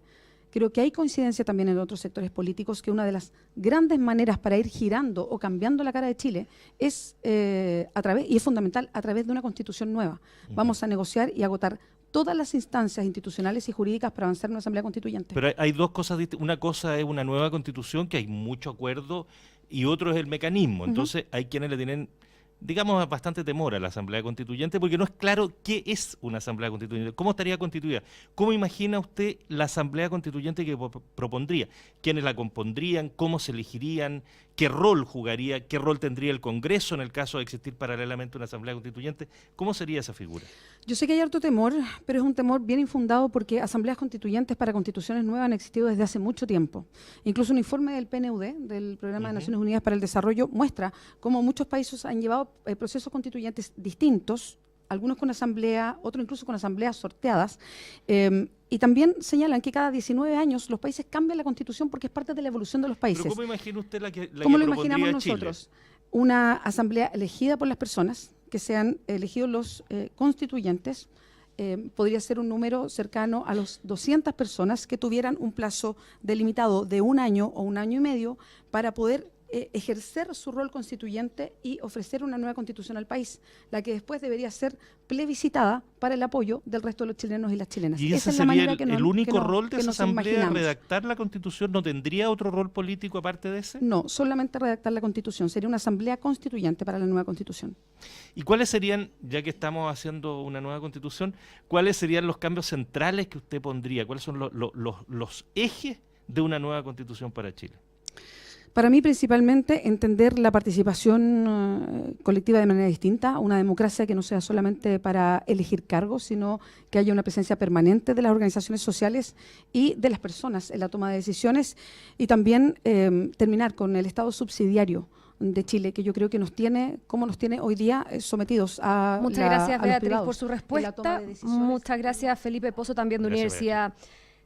Creo que hay coincidencia también en otros sectores políticos que una de las grandes maneras para ir girando o cambiando la cara de Chile es y es fundamental a través de una Constitución nueva. Vamos a negociar y agotar todas las instancias institucionales y jurídicas para avanzar en una asamblea constituyente. Pero hay dos cosas distintas. Una cosa es una nueva constitución, que hay mucho acuerdo, y otro es el mecanismo. Entonces hay quienes le tienen, digamos, bastante temor a la asamblea constituyente, porque no es claro qué es una asamblea constituyente, cómo estaría constituida. ¿Cómo imagina usted la asamblea constituyente que propondría? ¿Quiénes la compondrían? ¿Cómo se elegirían? ¿Qué rol jugaría? ¿Qué rol tendría el Congreso en el caso de existir paralelamente una asamblea constituyente? ¿Cómo sería esa figura? Yo sé que hay harto temor, pero es un temor bien infundado porque asambleas constituyentes para constituciones nuevas han existido desde hace mucho tiempo. Incluso un informe del PNUD, del Programa de Naciones Unidas para el Desarrollo, muestra cómo muchos países han llevado procesos constituyentes distintos, algunos con asamblea, otros incluso con asambleas sorteadas, y también señalan que cada 19 años los países cambian la constitución porque es parte de la evolución de los países. ¿Pero cómo imagina usted la que ¿Cómo lo propondría imaginamos Chile? nosotros? Una asamblea elegida por las personas, que sean elegidos los constituyentes, podría ser un número cercano a los 200 personas que tuvieran un plazo delimitado de 1 año o 1 año y medio para poder ejercer su rol constituyente y ofrecer una nueva constitución al país, la que después debería ser plebiscitada para el apoyo del resto de los chilenos y las chilenas. ¿Y ese Esa es la sería manera que el no- único que no- rol de que esa nos asamblea, imaginamos. redactar la constitución? ¿No tendría otro rol político aparte de ese? No, solamente redactar la constitución, sería una asamblea constituyente para la nueva constitución. ¿Y cuáles serían, ya que estamos haciendo una nueva constitución, cuáles serían los cambios centrales que usted pondría? ¿Cuáles son los ejes de una nueva constitución para Chile? Para mí, principalmente, entender la participación colectiva de manera distinta, una democracia que no sea solamente para elegir cargos, sino que haya una presencia permanente de las organizaciones sociales y de las personas en la toma de decisiones, y también terminar con el Estado subsidiario de Chile, que yo creo que nos tiene, como nos tiene hoy día, sometidos a Muchas la- gracias, a los Beatriz, privados por su en la toma respuesta. de decisiones. Muchas gracias, Felipe Pozo, también de Gracias, Universidad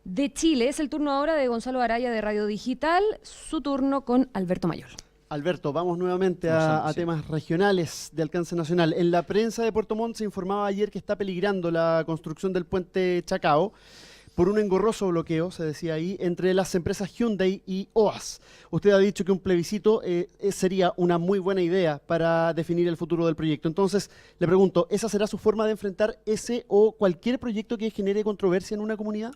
de Chile. Es el turno ahora de Gonzalo Araya de Radio Digital. Su turno con Alberto Mayol. Alberto, vamos nuevamente a temas regionales de alcance nacional. En la prensa de Puerto Montt se informaba ayer que está peligrando la construcción del puente Chacao por un engorroso bloqueo, se decía ahí, entre las empresas Hyundai y OAS. Usted ha dicho que un plebiscito sería una muy buena idea para definir el futuro del proyecto. Entonces, le pregunto, ¿esa será su forma de enfrentar ese o cualquier proyecto que genere controversia en una comunidad?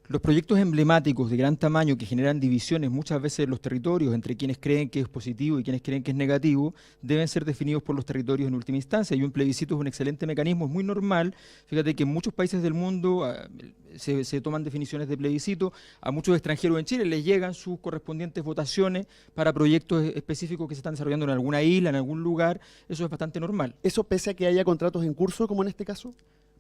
Los proyectos emblemáticos de gran tamaño que generan divisiones muchas veces en los territorios entre quienes creen que es positivo y quienes creen que es negativo deben ser definidos por los territorios en última instancia, y un plebiscito es un excelente mecanismo, es muy normal. Fíjate que en muchos países del mundo se toman definiciones de plebiscito, a muchos extranjeros en Chile les llegan sus correspondientes votaciones para proyectos específicos que se están desarrollando en alguna isla, en algún lugar. Eso es bastante normal. ¿Eso pese a que haya contratos en curso, como en este caso?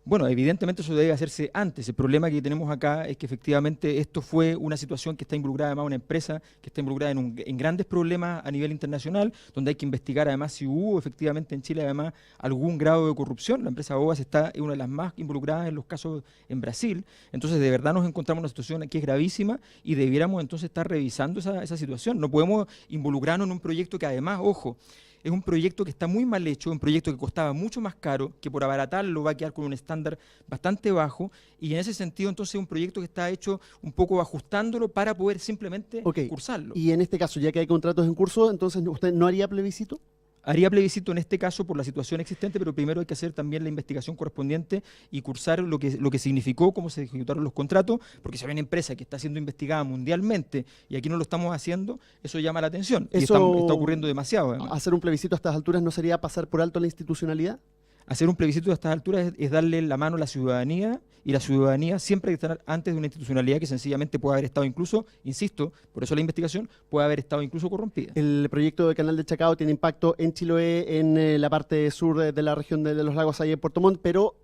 Bueno, evidentemente eso debe hacerse antes. El problema que tenemos acá es que efectivamente esto fue una situación que está involucrada además una empresa que está involucrada en grandes problemas a nivel internacional, donde hay que investigar además si hubo efectivamente en Chile además algún grado de corrupción. La empresa OAS es una de las más involucradas en los casos en Brasil. Entonces de verdad nos encontramos en una situación que es gravísima y debiéramos entonces estar revisando esa situación. No podemos involucrarnos en un proyecto que además, ojo, es un proyecto que está muy mal hecho, un proyecto que costaba mucho más caro, que por abaratarlo va a quedar con un estándar bastante bajo, y en ese sentido entonces es un proyecto que está hecho un poco ajustándolo para poder simplemente cursarlo. Y en este caso, ya que hay contratos en curso, entonces ¿usted no haría plebiscito? Haría plebiscito en este caso por la situación existente, pero primero hay que hacer también la investigación correspondiente y cursar lo que significó, cómo se ejecutaron los contratos, porque si hay una empresa que está siendo investigada mundialmente y aquí no lo estamos haciendo, eso llama la atención. Y está ocurriendo demasiado, además. ¿Hacer un plebiscito a estas alturas no sería pasar por alto la institucionalidad? Hacer un plebiscito a estas alturas es darle la mano a la ciudadanía, y la ciudadanía siempre hay que estar antes de una institucionalidad que sencillamente puede haber estado incluso, insisto, por eso la investigación, puede haber estado incluso corrompida. El proyecto de Canal de Chacao tiene impacto en Chiloé, en la parte sur de la región de los lagos, ahí en Puerto Montt, pero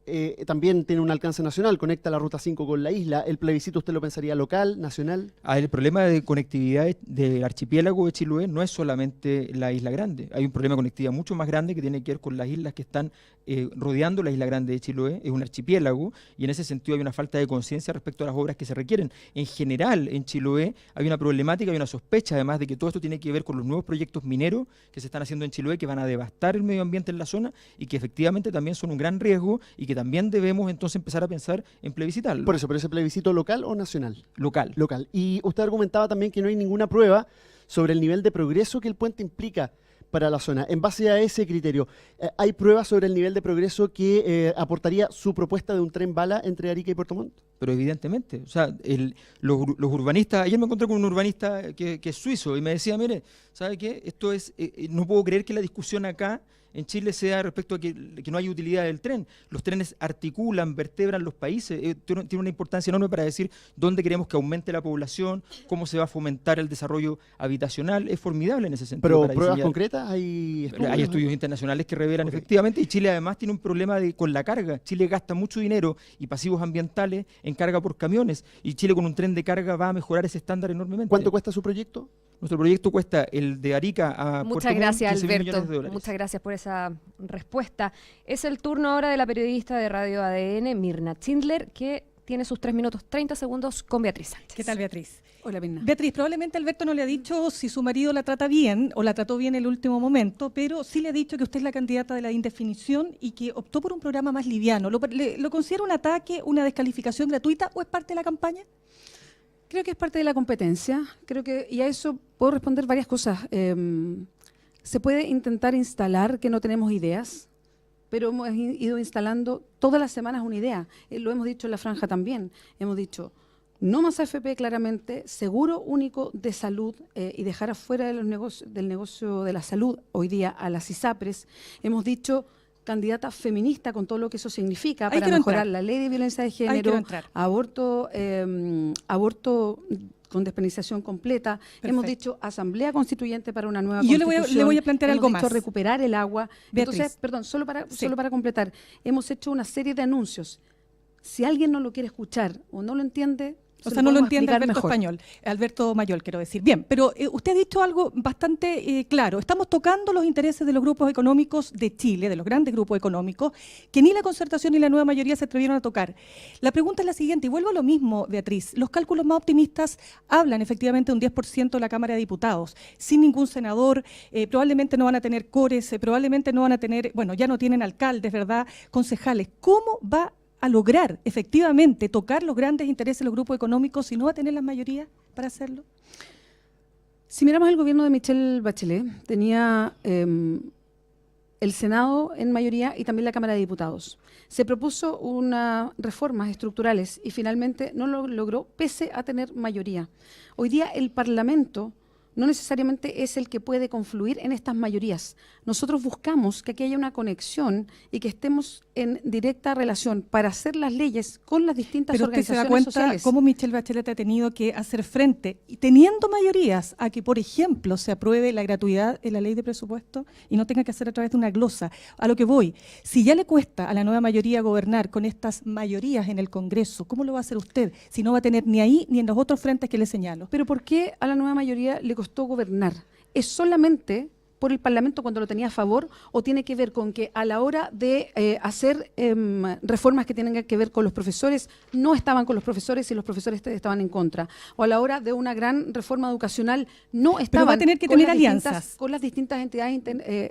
también tiene un alcance nacional, conecta la Ruta 5 con la isla. ¿El plebiscito usted lo pensaría local, nacional? El problema de conectividad del archipiélago de Chiloé no es solamente la Isla Grande, hay un problema de conectividad mucho más grande que tiene que ver con las islas que están rodeando la Isla Grande de Chiloé. Es un archipiélago y en ese sentido hay una falta de conciencia respecto a las obras que se requieren. En general, en Chiloé hay una problemática, hay una sospecha además de que todo esto tiene que ver con los nuevos proyectos mineros que se están haciendo en Chiloé, que van a devastar el medio ambiente en la zona y que efectivamente también son un gran riesgo y que también debemos entonces empezar a pensar en plebiscitarlo. Por eso, ¿pero ese plebiscito local o nacional? Local. Local. Y usted argumentaba también que no hay ninguna prueba sobre el nivel de progreso que el puente implica para la zona. En base a ese criterio, ¿hay pruebas sobre el nivel de progreso que aportaría su propuesta de un tren bala entre Arica y Puerto Montt? Pero evidentemente, o sea, los urbanistas, ayer me encontré con un urbanista que es suizo y me decía, mire, ¿sabe qué? Esto es, no puedo creer que la discusión acá en Chile sea respecto a que no hay utilidad del tren. Los trenes articulan, vertebran los países, tiene una importancia enorme para decir dónde queremos que aumente la población, cómo se va a fomentar el desarrollo habitacional. Es formidable en ese sentido. ¿Pero para pruebas diseñar. concretas? ¿Hay Estudios internacionales que revelan efectivamente, y Chile además tiene un problema con la carga. Chile gasta mucho dinero y pasivos ambientales en carga por camiones, y Chile con un tren de carga va a mejorar ese estándar enormemente. ¿Cuánto cuesta su proyecto? Nuestro proyecto cuesta, el de Arica a Muchas Puerto Montt, gracias, 15.000 millones Alberto. de dólares. Muchas gracias por esa respuesta. Es el turno ahora de la periodista de Radio ADN, Mirna Schindler, que tiene sus 3 minutos 30 segundos con Beatriz Sánchez. ¿Qué tal, Beatriz? Hola, Mirna. Beatriz, probablemente Alberto no le ha dicho si su marido la trata bien o la trató bien en el último momento, pero sí le ha dicho que usted es la candidata de la indefinición y que optó por un programa más liviano. ¿Lo considera un ataque, una descalificación gratuita o es parte de la campaña? Creo que es parte de la competencia. Creo que, y a eso puedo responder varias cosas. Se puede intentar instalar que no tenemos ideas, pero hemos ido instalando todas las semanas una idea. Lo hemos dicho en la franja también. Hemos dicho no más AFP claramente, seguro único de salud y dejar afuera del negocio de la salud hoy día a las ISAPRES. Hemos dicho candidata feminista con todo lo que eso significa para mejorar la ley de violencia de género, aborto con despenalización completa. Perfecto. Hemos dicho asamblea constituyente para una nueva constitución. Yo le voy a plantear algo más. Hemos dicho recuperar el agua. Beatriz. Entonces, perdón, solo para completar, hemos hecho una serie de anuncios. Si alguien no lo quiere escuchar o no lo entiende, o sea, no lo entiende Alberto Mayol, quiero decir. Bien, pero usted ha dicho algo bastante claro. Estamos tocando los intereses de los grupos económicos de Chile, de los grandes grupos económicos, que ni la concertación ni la nueva mayoría se atrevieron a tocar. La pregunta es la siguiente, y vuelvo a lo mismo, Beatriz. Los cálculos más optimistas hablan efectivamente de un 10% de la Cámara de Diputados, sin ningún senador, probablemente no van a tener cores, probablemente no van a tener, bueno, ya no tienen alcaldes, ¿verdad?, concejales. ¿Cómo va a lograr efectivamente tocar los grandes intereses de los grupos económicos si no va a tener la mayoría para hacerlo? Si miramos el gobierno de Michelle Bachelet, tenía el Senado en mayoría y también la Cámara de Diputados. Se propuso unas reformas estructurales y finalmente no lo logró pese a tener mayoría. Hoy día el Parlamento no necesariamente es el que puede confluir en estas mayorías. Nosotros buscamos que aquí haya una conexión y que estemos en directa relación para hacer las leyes con las distintas organizaciones sociales. Pero usted se da cuenta cómo Michelle Bachelet ha tenido que hacer frente, y teniendo mayorías, a que, por ejemplo, se apruebe la gratuidad en la ley de presupuesto y no tenga que hacer a través de una glosa. A lo que voy, si ya le cuesta a la nueva mayoría gobernar con estas mayorías en el Congreso, ¿cómo lo va a hacer usted si no va a tener ni ahí ni en los otros frentes que le señalo? Pero ¿por qué a la nueva mayoría le costó gobernar? ¿Es solamente por el Parlamento cuando lo tenía a favor o tiene que ver con que a la hora de hacer reformas que tienen que ver con los profesores no estaban con los profesores y los profesores estaban en contra? O a la hora de una gran reforma educacional no estaban. Pero va a tener que tener alianzas con las distintas entidades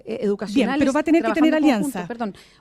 educacionales. Bien, pero va a tener que tener alianzas.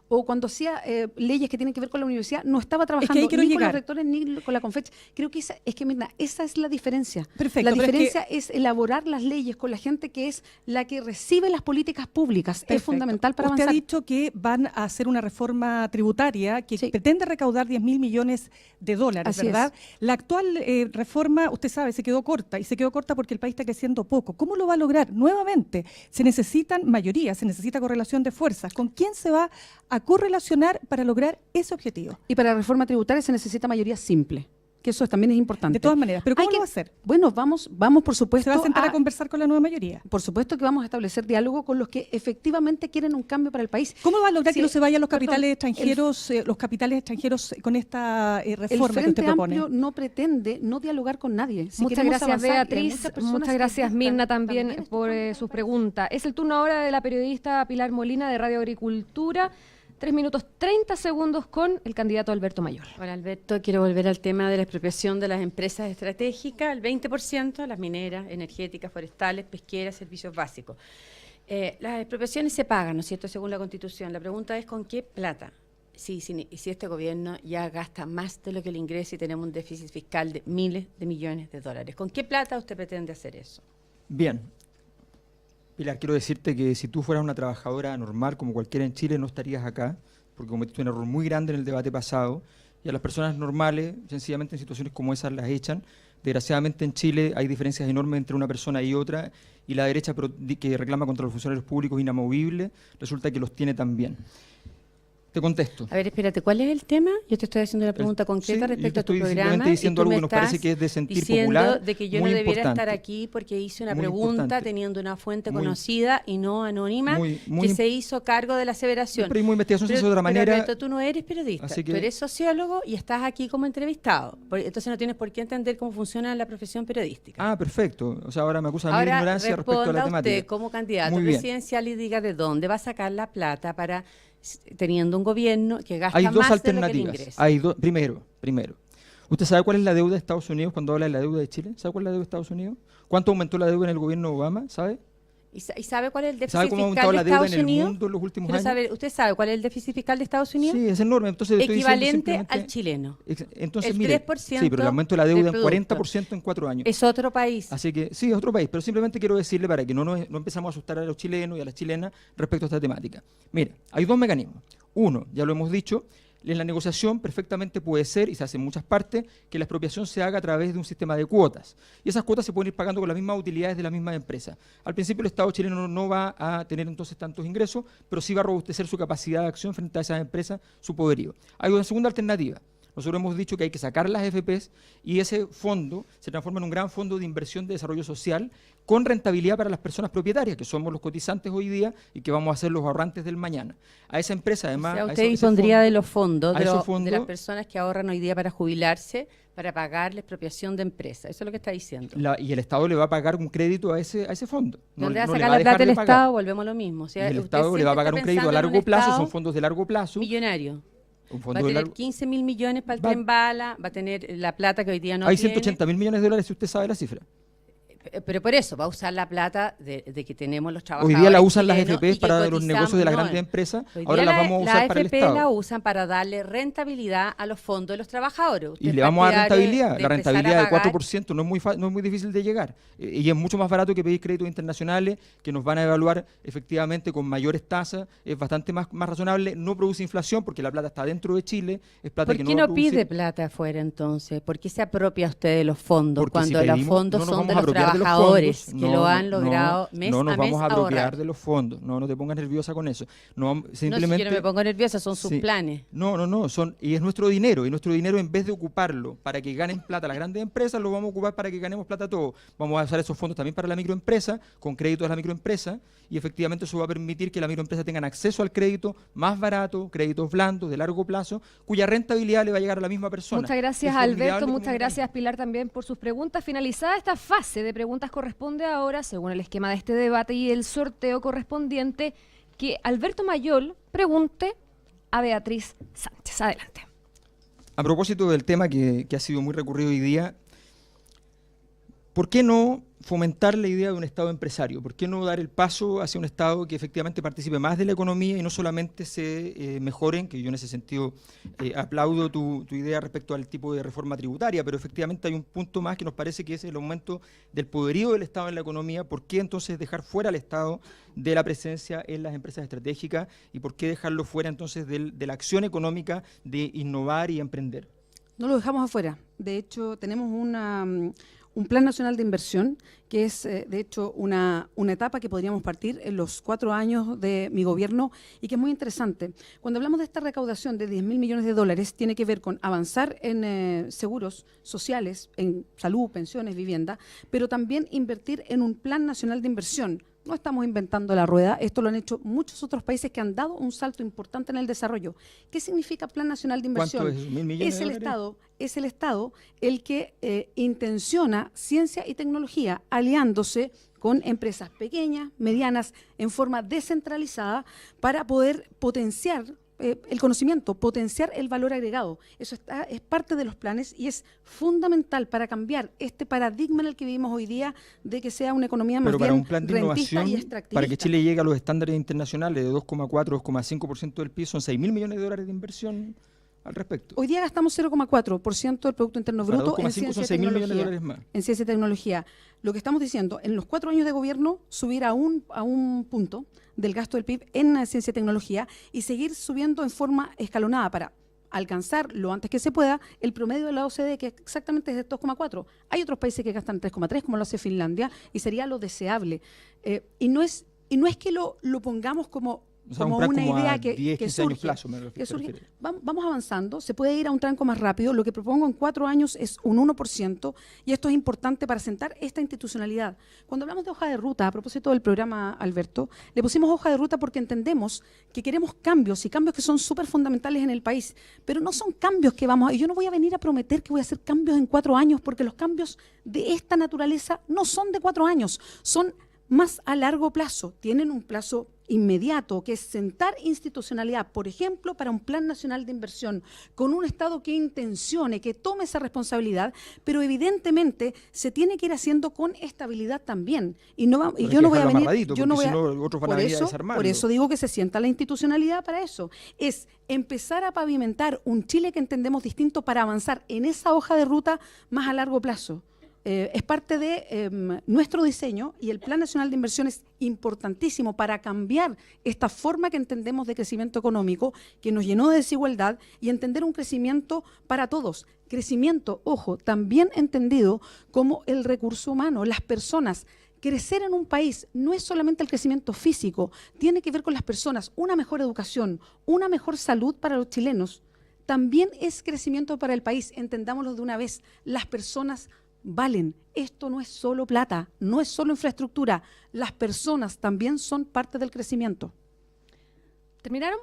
O cuando hacía leyes que tienen que ver con la universidad no estaba trabajando es que ni con los rectores ni con la Confech. Creo que esa es la diferencia. Perfecto, la diferencia es elaborar las leyes con la gente que es la que recibe las políticas públicas. Perfecto. Es fundamental para avanzar. Usted ha dicho que van a hacer una reforma tributaria que pretende recaudar 10.000 millones de dólares, Así ¿verdad? Es. La actual reforma, usted sabe, se quedó corta, y se quedó corta porque el país está creciendo poco. ¿Cómo lo va a lograr? Nuevamente, se necesitan mayorías, se necesita correlación de fuerzas. ¿Con quién se va a correlacionar para lograr ese objetivo? Y para la reforma tributaria se necesita mayoría simple, que eso también es importante. De todas maneras, ¿pero cómo lo va a hacer? Bueno, vamos por supuesto. ¿Se va a sentar a conversar con la nueva mayoría? Por supuesto que vamos a establecer diálogo con los que efectivamente quieren un cambio para el país. ¿Cómo va a lograr que no se vayan los capitales extranjeros con esta reforma que usted propone? El Frente Amplio no pretende no dialogar con nadie. Muchas gracias, Beatriz. Muchas gracias, Mirna, también por sus preguntas. Es el turno ahora de la periodista Pilar Molina de Radio Agricultura. 3 minutos 30 segundos con el candidato Alberto Mayol. Hola, Alberto, quiero volver al tema de la expropiación de las empresas estratégicas, el 20%, las mineras, energéticas, forestales, pesqueras, servicios básicos. Las expropiaciones se pagan, ¿no es cierto?, según la Constitución. La pregunta es ¿con qué plata? Si este gobierno ya gasta más de lo que le ingresa y tenemos un déficit fiscal de miles de millones de dólares. ¿Con qué plata usted pretende hacer eso? Bien. Pilar, quiero decirte que si tú fueras una trabajadora normal como cualquiera en Chile, no estarías acá, porque cometiste un error muy grande en el debate pasado, y a las personas normales, sencillamente en situaciones como esas las echan. Desgraciadamente en Chile hay diferencias enormes entre una persona y otra, y la derecha que reclama contra los funcionarios públicos inamovibles, resulta que los tiene también. Te contesto. A ver, espérate, ¿cuál es el tema? Yo te estoy haciendo una pregunta concreta respecto a tu programa. Simplemente diciendo algo que nos parece que es de sentir popular, de que yo no debiera estar aquí porque hice una pregunta teniendo una fuente conocida y no anónima que se hizo cargo de la aseveración. Pero investigación se hizo de otra manera. Alberto, tú no eres periodista, tú eres sociólogo y estás aquí como entrevistado. Entonces no tienes por qué entender cómo funciona la profesión periodística. Ah, perfecto. O sea, ahora me acusan de ignorancia respecto a la temática. Usted como candidato presidencial y diga de dónde va a sacar la plata para, teniendo un gobierno que gasta hay dos más alternativas. de lo que le ingresa. Primero, ¿usted sabe cuál es la deuda de Estados Unidos cuando habla de la deuda de Chile? ¿Sabe cuál es la deuda de Estados Unidos? ¿Cuánto aumentó la deuda en el gobierno de Obama? ¿Sabe? ¿Y sabe cuál es el déficit ¿Sabe cómo ha fiscal aumentado de la deuda Estados en el Unidos? mundo en los últimos años? ¿Usted sabe cuál es el déficit fiscal de Estados Unidos? Sí, es enorme. Entonces, equivalente al chileno. Entonces, el mire, 3% sí, pero el aumento de la deuda en 40% en 4 años. Es otro país. Así que sí, es otro país, pero simplemente quiero decirle para que no empezamos a asustar a los chilenos y a las chilenas respecto a esta temática. Mira, hay dos mecanismos. Uno, ya lo hemos dicho, en la negociación perfectamente puede ser, y se hace en muchas partes, que la expropiación se haga a través de un sistema de cuotas. Y esas cuotas se pueden ir pagando con las mismas utilidades de la misma empresa. Al principio el Estado chileno no va a tener entonces tantos ingresos, pero sí va a robustecer su capacidad de acción frente a esas empresas, su poderío. Hay una segunda alternativa. Nosotros hemos dicho que hay que sacar las AFPs y ese fondo se transforma en un gran fondo de inversión de desarrollo social con rentabilidad para las personas propietarias, que somos los cotizantes hoy día y que vamos a ser los ahorrantes del mañana. A esa empresa, además... O sea, usted dispondría de los fondos, de las personas que ahorran hoy día para jubilarse, para pagar la expropiación de empresas. Eso es lo que está diciendo. Y el Estado le va a pagar un crédito a ese fondo. ¿Dónde va a sacar la plata el Estado? Volvemos a lo mismo. O sea, el Estado le va a pagar un crédito a largo plazo, son fondos de largo plazo. Millonario. Va a tener 15.000 millones para el tren bala, va a tener la plata que hoy día no hay tiene. 180.000 millones de dólares si usted sabe la cifra. Pero por eso, va a usar la plata de que tenemos los trabajadores. Hoy día la usan las FP para los negocios de las grandes empresas, ahora las vamos a usar para el Estado. La usan para darle rentabilidad a los fondos de los trabajadores. Y le vamos a dar rentabilidad. La rentabilidad del 4% no es muy difícil de llegar. Y es mucho más barato que pedir créditos internacionales, que nos van a evaluar efectivamente con mayores tasas. Es bastante más razonable. No produce inflación porque la plata está dentro de Chile. Es plata que no ¿Por qué no pide plata afuera entonces? ¿Por qué se apropia usted de los fondos cuando los fondos son de los trabajadores que lo han logrado mes a mes no nos vamos a apropiar ahorrar de los fondos. No te pongas nerviosa con eso. Simplemente, no, si yo no me pongo nerviosa, son sus planes. No, y es nuestro dinero. Y nuestro dinero, en vez de ocuparlo para que ganen plata las grandes empresas, lo vamos a ocupar para que ganemos plata todos. Vamos a usar esos fondos también para la microempresa, con créditos a la microempresa, y efectivamente eso va a permitir que la microempresa tengan acceso al crédito más barato, créditos blandos, de largo plazo, cuya rentabilidad le va a llegar a la misma persona. Muchas gracias, Alberto. Muchas gracias, Pilar, también por sus preguntas. Finalizada esta fase de preguntas, corresponde ahora, según el esquema de este debate y el sorteo correspondiente, que Alberto Mayol pregunte a Beatriz Sánchez. Adelante. A propósito del tema que ha sido muy recurrido hoy día, ¿por qué no fomentar la idea de un Estado empresario? ¿Por qué no dar el paso hacia un Estado que efectivamente participe más de la economía y no solamente se mejoren, que yo en ese sentido aplaudo tu idea respecto al tipo de reforma tributaria, pero efectivamente hay un punto más que nos parece que es el aumento del poderío del Estado en la economía? ¿Por qué entonces dejar fuera al Estado de la presencia en las empresas estratégicas y por qué dejarlo fuera entonces de la acción económica de innovar y emprender? No lo dejamos afuera. De hecho, tenemos un Plan Nacional de Inversión, que es, de hecho, una etapa que podríamos partir en los 4 años de mi gobierno y que es muy interesante. Cuando hablamos de esta recaudación de 10.000 millones de dólares, tiene que ver con avanzar en seguros sociales, en salud, pensiones, vivienda, pero también invertir en un Plan Nacional de Inversión. No estamos inventando la rueda, esto lo han hecho muchos otros países que han dado un salto importante en el desarrollo. ¿Qué significa Plan Nacional de Inversión? ¿Cuánto es? ¿1.000 millones de dólares? Es el Estado el que intenciona ciencia y tecnología aliándose con empresas pequeñas, medianas, en forma descentralizada para poder potenciar el conocimiento, potenciar el valor agregado. Eso es parte de los planes y es fundamental para cambiar este paradigma en el que vivimos hoy día de que sea una economía más bien un plan de rentista innovación y extractivista. para que Chile llegue a los estándares internacionales de 2,4, 2,5% del PIB, son 6.000 millones de dólares de inversión al respecto. Hoy día gastamos 0,4% del Producto Interno Para Bruto en 2,5 ciencia son y 6.000 millones de tecnología. dólares más. En ciencia y tecnología. Lo que estamos diciendo, en los 4 años de gobierno, subir a un punto del gasto del PIB en ciencia y tecnología y seguir subiendo en forma escalonada para alcanzar lo antes que se pueda el promedio de la OCDE, que exactamente es de 2,4. Hay otros países que gastan 3,3, como lo hace Finlandia, y sería lo deseable. Y no es que lo pongamos como O sea, como un plan una como a idea 10, que 15 años surge. plazo, me que refiero, surge. te refieres. Vamos avanzando, se puede ir a un tranco más rápido. Lo que propongo en 4 años es un 1%, y esto es importante para sentar esta institucionalidad. Cuando hablamos de hoja de ruta, a propósito del programa, Alberto, le pusimos hoja de ruta porque entendemos que queremos cambios, y cambios que son súper fundamentales en el país, pero no son cambios que vamos a... Y yo no voy a venir a prometer que voy a hacer cambios en 4 años, porque los cambios de esta naturaleza no son de 4 años, son más a largo plazo, tienen un plazo inmediato, que es sentar institucionalidad, por ejemplo, para un plan nacional de inversión, con un Estado que intencione, que tome esa responsabilidad, pero evidentemente se tiene que ir haciendo con estabilidad también. Y no Pero yo hay no que voy a dejarlo venir, amarradito, yo no porque voy a, si no, otros van a venir a desarmarlo. por eso digo que se sienta la institucionalidad para eso. Es empezar a pavimentar un Chile que entendemos distinto para avanzar en esa hoja de ruta más a largo plazo. Es parte de nuestro diseño, y el Plan Nacional de Inversión es importantísimo para cambiar esta forma que entendemos de crecimiento económico, que nos llenó de desigualdad, y entender un crecimiento para todos. Crecimiento, ojo, también entendido como el recurso humano, las personas. Crecer en un país no es solamente el crecimiento físico, tiene que ver con las personas, una mejor educación, una mejor salud para los chilenos. También es crecimiento para el país, entendámoslo de una vez, las personas valen. Esto no es solo plata, no es solo infraestructura. Las personas también son parte del crecimiento. ¿Terminaron?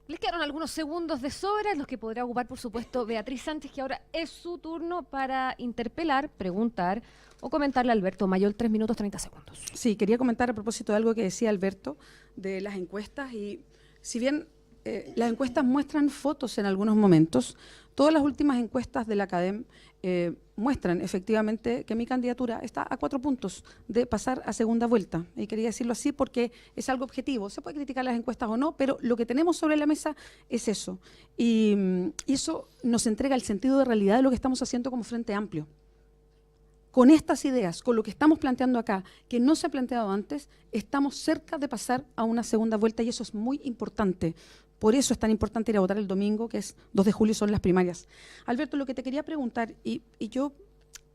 Les quedaron algunos segundos de sobra, los que podrá ocupar, por supuesto, Beatriz Sánchez, que ahora es su turno para interpelar, preguntar o comentarle a Alberto Mayol. 3 minutos 30 segundos. Sí, quería comentar a propósito de algo que decía Alberto, de las encuestas, y si bien las encuestas muestran fotos en algunos momentos, todas las últimas encuestas de la Academ muestran efectivamente que mi candidatura está a 4 puntos de pasar a segunda vuelta. Y quería decirlo así porque es algo objetivo. Se puede criticar las encuestas o no, pero lo que tenemos sobre la mesa es eso. Y eso nos entrega el sentido de realidad de lo que estamos haciendo como Frente Amplio. Con estas ideas, con lo que estamos planteando acá, que no se ha planteado antes, estamos cerca de pasar a una segunda vuelta, y eso es muy importante. Por eso es tan importante ir a votar el domingo, que es 2 de julio, son las primarias. Alberto, lo que te quería preguntar, y yo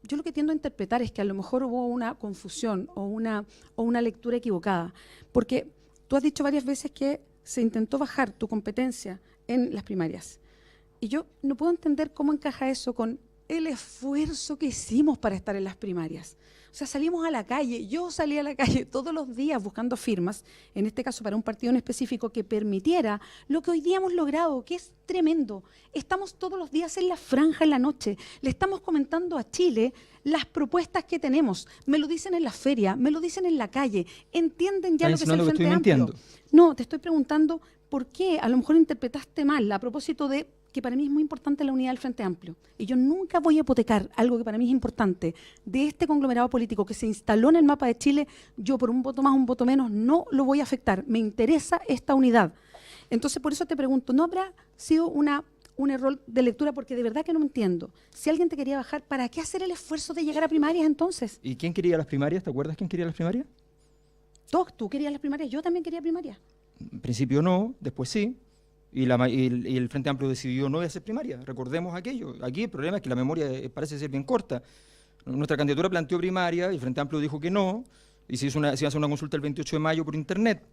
lo que tiendo a interpretar es que a lo mejor hubo una confusión o una lectura equivocada, porque tú has dicho varias veces que se intentó bajar tu competencia en las primarias. Y yo no puedo entender cómo encaja eso con el esfuerzo que hicimos para estar en las primarias. O sea, salimos a la calle, yo salí a la calle todos los días buscando firmas, en este caso para un partido en específico que permitiera lo que hoy día hemos logrado, que es tremendo. Estamos todos los días en la franja en la noche, le estamos comentando a Chile las propuestas que tenemos, me lo dicen en la feria, me lo dicen en la calle, entienden ya lo que es el Frente Amplio. No, te estoy preguntando por qué a lo mejor interpretaste mal a propósito de que para mí es muy importante la unidad del Frente Amplio. Y yo nunca voy a hipotecar algo que para mí es importante de este conglomerado político que se instaló en el mapa de Chile. Yo por un voto más, un voto menos, no lo voy a afectar. Me interesa esta unidad. Entonces, por eso te pregunto, ¿no habrá sido un error de lectura? Porque de verdad que no me entiendo. Si alguien te quería bajar, ¿para qué hacer el esfuerzo de llegar a primarias entonces? ¿Y quién quería las primarias? ¿Te acuerdas quién quería las primarias? Tú querías las primarias, yo también quería primarias. En principio no, después sí. Y el Frente Amplio decidió no hacer primaria. Recordemos aquello. Aquí el problema es que la memoria parece ser bien corta. Nuestra candidatura planteó primaria, y el Frente Amplio dijo que no, y se iba a hacer una consulta el 28 de mayo por internet.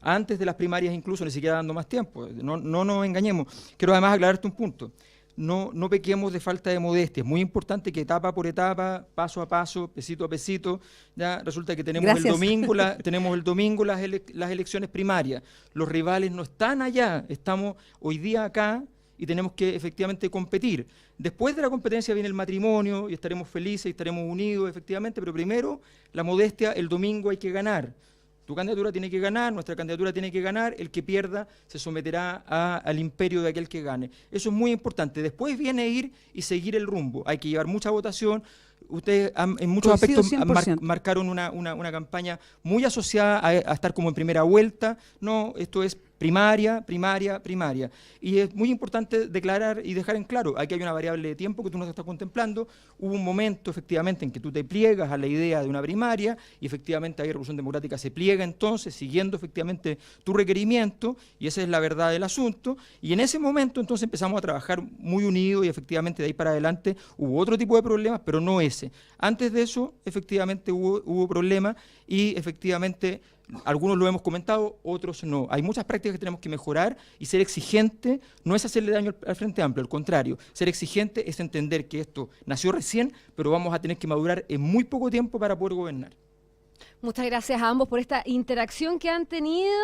Antes de las primarias incluso, ni siquiera dando más tiempo. No nos engañemos. Quiero además aclararte un punto. No pequemos de falta de modestia. Es muy importante que etapa por etapa, paso a paso, pesito a pesito, ya resulta que tenemos el domingo las elecciones primarias. Los rivales no están allá, estamos hoy día acá y tenemos que efectivamente competir. Después de la competencia viene el matrimonio y estaremos felices y estaremos unidos efectivamente, pero primero la modestia, el domingo hay que ganar. Tu candidatura tiene que ganar, nuestra candidatura tiene que ganar, el que pierda se someterá al imperio de aquel que gane. Eso es muy importante. Después viene ir y seguir el rumbo. Hay que llevar mucha votación. Ustedes en muchos aspectos marcaron una campaña muy asociada a estar como en primera vuelta. No, esto es primaria, primaria, primaria. Y es muy importante declarar y dejar en claro, aquí hay una variable de tiempo que tú no estás contemplando. Hubo un momento, efectivamente, en que tú te pliegas a la idea de una primaria y efectivamente ahí Revolución Democrática se pliega entonces, siguiendo efectivamente tu requerimiento, y esa es la verdad del asunto. Y en ese momento entonces empezamos a trabajar muy unidos y efectivamente de ahí para adelante hubo otro tipo de problemas, pero no ese. Antes de eso, efectivamente hubo problemas y efectivamente algunos lo hemos comentado, otros no. Hay muchas prácticas que tenemos que mejorar y ser exigente no es hacerle daño al Frente Amplio, al contrario, ser exigente es entender que esto nació recién, pero vamos a tener que madurar en muy poco tiempo para poder gobernar. Muchas gracias a ambos por esta interacción que han tenido.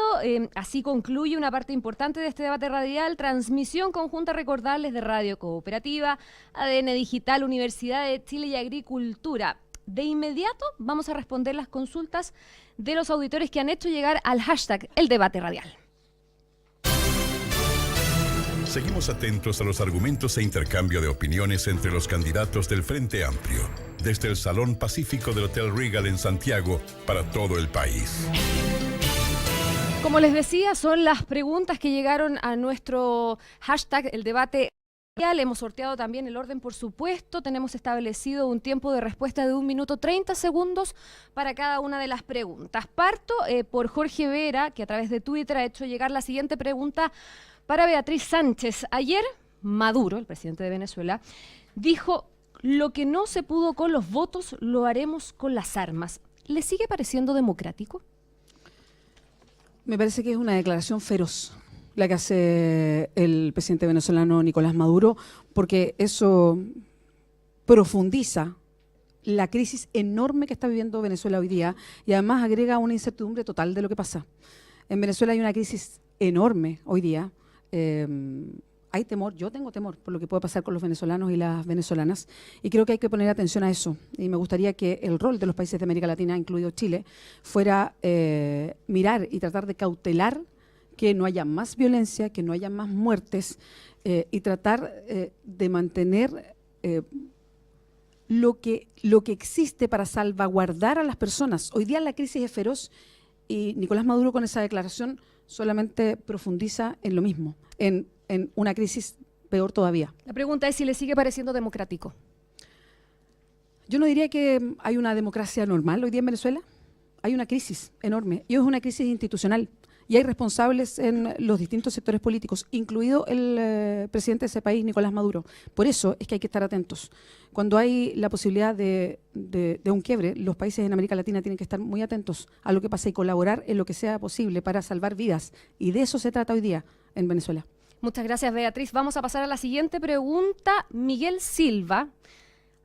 Así concluye una parte importante de este debate radial. Transmisión conjunta, recordarles, de Radio Cooperativa, ADN Digital, Universidad de Chile y Agricultura. De inmediato vamos a responder las consultas de los auditores que han hecho llegar al hashtag El Debate Radial. Seguimos atentos a los argumentos e intercambio de opiniones entre los candidatos del Frente Amplio, desde el Salón Pacífico del Hotel Regal en Santiago para todo el país. Como les decía, son las preguntas que llegaron a nuestro hashtag El Debate Radial. Hemos sorteado también el orden, por supuesto. Tenemos establecido un tiempo de respuesta de 1 minuto 30 segundos para cada una de las preguntas. Parto por Jorge Vera, que a través de Twitter ha hecho llegar la siguiente pregunta para Beatriz Sánchez. Ayer Maduro, el presidente de Venezuela, dijo: lo que no se pudo con los votos lo haremos con las armas. ¿Le sigue pareciendo democrático? Me parece que es una declaración feroz la que hace el presidente venezolano Nicolás Maduro, porque eso profundiza la crisis enorme que está viviendo Venezuela hoy día y además agrega una incertidumbre total de lo que pasa. En Venezuela hay una crisis enorme hoy día. Hay temor, yo tengo temor por lo que puede pasar con los venezolanos y las venezolanas, y creo que hay que poner atención a eso. Y me gustaría que el rol de los países de América Latina, incluido Chile, fuera mirar y tratar de cautelar que no haya más violencia, que no haya más muertes, y tratar de mantener lo que existe para salvaguardar a las personas. Hoy día la crisis es feroz y Nicolás Maduro con esa declaración solamente profundiza en lo mismo, en una crisis peor todavía. La pregunta es si le sigue pareciendo democrático. Yo no diría que hay una democracia normal hoy día en Venezuela. Hay una crisis enorme y es una crisis institucional. Y hay responsables en los distintos sectores políticos, incluido el presidente de ese país, Nicolás Maduro. Por eso es que hay que estar atentos. Cuando hay la posibilidad de un quiebre, los países en América Latina tienen que estar muy atentos a lo que pasa y colaborar en lo que sea posible para salvar vidas. Y de eso se trata hoy día en Venezuela. Muchas gracias, Beatriz. Vamos a pasar a la siguiente pregunta. Miguel Silva,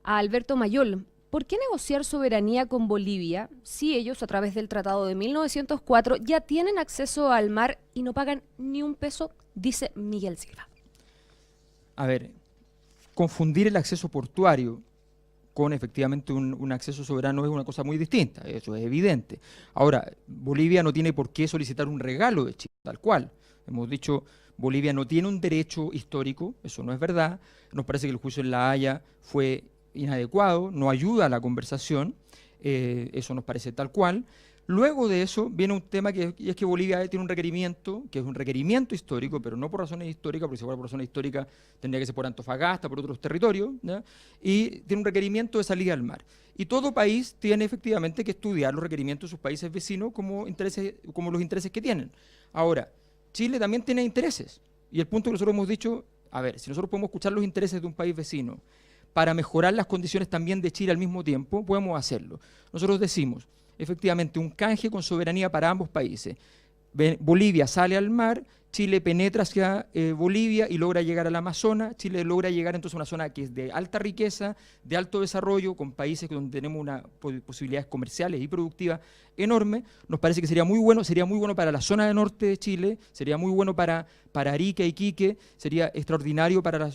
a Alberto Mayol. ¿Por qué negociar soberanía con Bolivia si ellos, a través del Tratado de 1904, ya tienen acceso al mar y no pagan ni un peso? Dice Miguel Silva. A ver, confundir el acceso portuario con efectivamente un acceso soberano es una cosa muy distinta, eso es evidente. Ahora, Bolivia no tiene por qué solicitar un regalo de Chile, tal cual. Hemos dicho, Bolivia no tiene un derecho histórico, eso no es verdad. Nos parece que el juicio en La Haya fue inadecuado, no ayuda a la conversación, eso nos parece tal cual. Luego de eso viene un tema y es que Bolivia tiene un requerimiento, que es un requerimiento histórico, pero no por razones históricas, porque si fuera por razones históricas tendría que ser por Antofagasta, por otros territorios, ¿ya? Y tiene un requerimiento de salida al mar. Y todo país tiene efectivamente que estudiar los requerimientos de sus países vecinos como los intereses que tienen. Ahora, Chile también tiene intereses, y el punto que nosotros hemos dicho, a ver, si nosotros podemos escuchar los intereses de un país vecino para mejorar las condiciones también de Chile al mismo tiempo, podemos hacerlo. Nosotros decimos, efectivamente, un canje con soberanía para ambos países. Bolivia sale al mar, Chile penetra hacia Bolivia y logra llegar al Amazonas. Chile logra llegar entonces a una zona que es de alta riqueza, de alto desarrollo, con países donde tenemos una posibilidades comerciales y productivas enormes. Nos parece que sería muy bueno para la zona del norte de Chile, sería muy bueno para Arica, Iquique, sería extraordinario para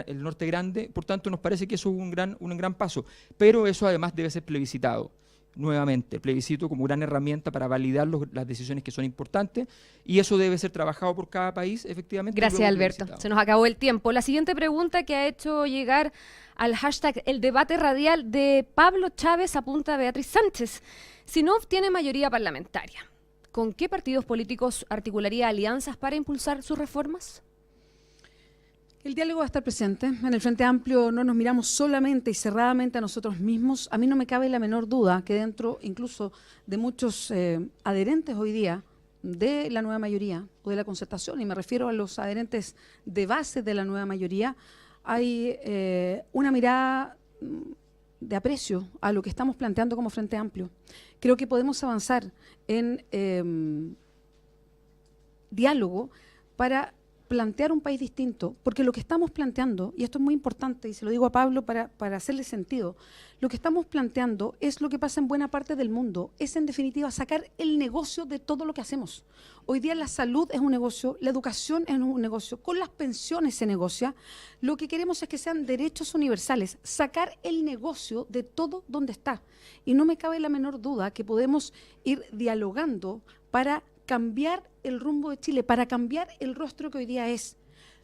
el norte grande. Por tanto, nos parece que eso es un gran paso. Pero eso además debe ser plebiscitado. Nuevamente, el plebiscito como gran herramienta para validar las decisiones que son importantes, y eso debe ser trabajado por cada país, efectivamente. Gracias, Alberto. Se nos acabó el tiempo. La siguiente pregunta que ha hecho llegar al hashtag El Debate Radial de Pablo Chávez apunta a Beatriz Sánchez. Si no obtiene mayoría parlamentaria, ¿con qué partidos políticos articularía alianzas para impulsar sus reformas? El diálogo va a estar presente. En el Frente Amplio no nos miramos solamente y cerradamente a nosotros mismos. A mí no me cabe la menor duda que dentro incluso de muchos adherentes hoy día de la nueva mayoría o de la concertación, y me refiero a los adherentes de base de la nueva mayoría, hay una mirada de aprecio a lo que estamos planteando como Frente Amplio. Creo que podemos avanzar en diálogo para plantear un país distinto, porque lo que estamos planteando, y esto es muy importante, y se lo digo a Pablo para hacerle sentido, lo que estamos planteando es lo que pasa en buena parte del mundo, es en definitiva sacar el negocio de todo lo que hacemos. Hoy día la salud es un negocio, la educación es un negocio, con las pensiones se negocia. Lo que queremos es que sean derechos universales, sacar el negocio de todo donde está. Y no me cabe la menor duda que podemos ir dialogando para cambiar el rumbo de Chile, para cambiar el rostro que hoy día es.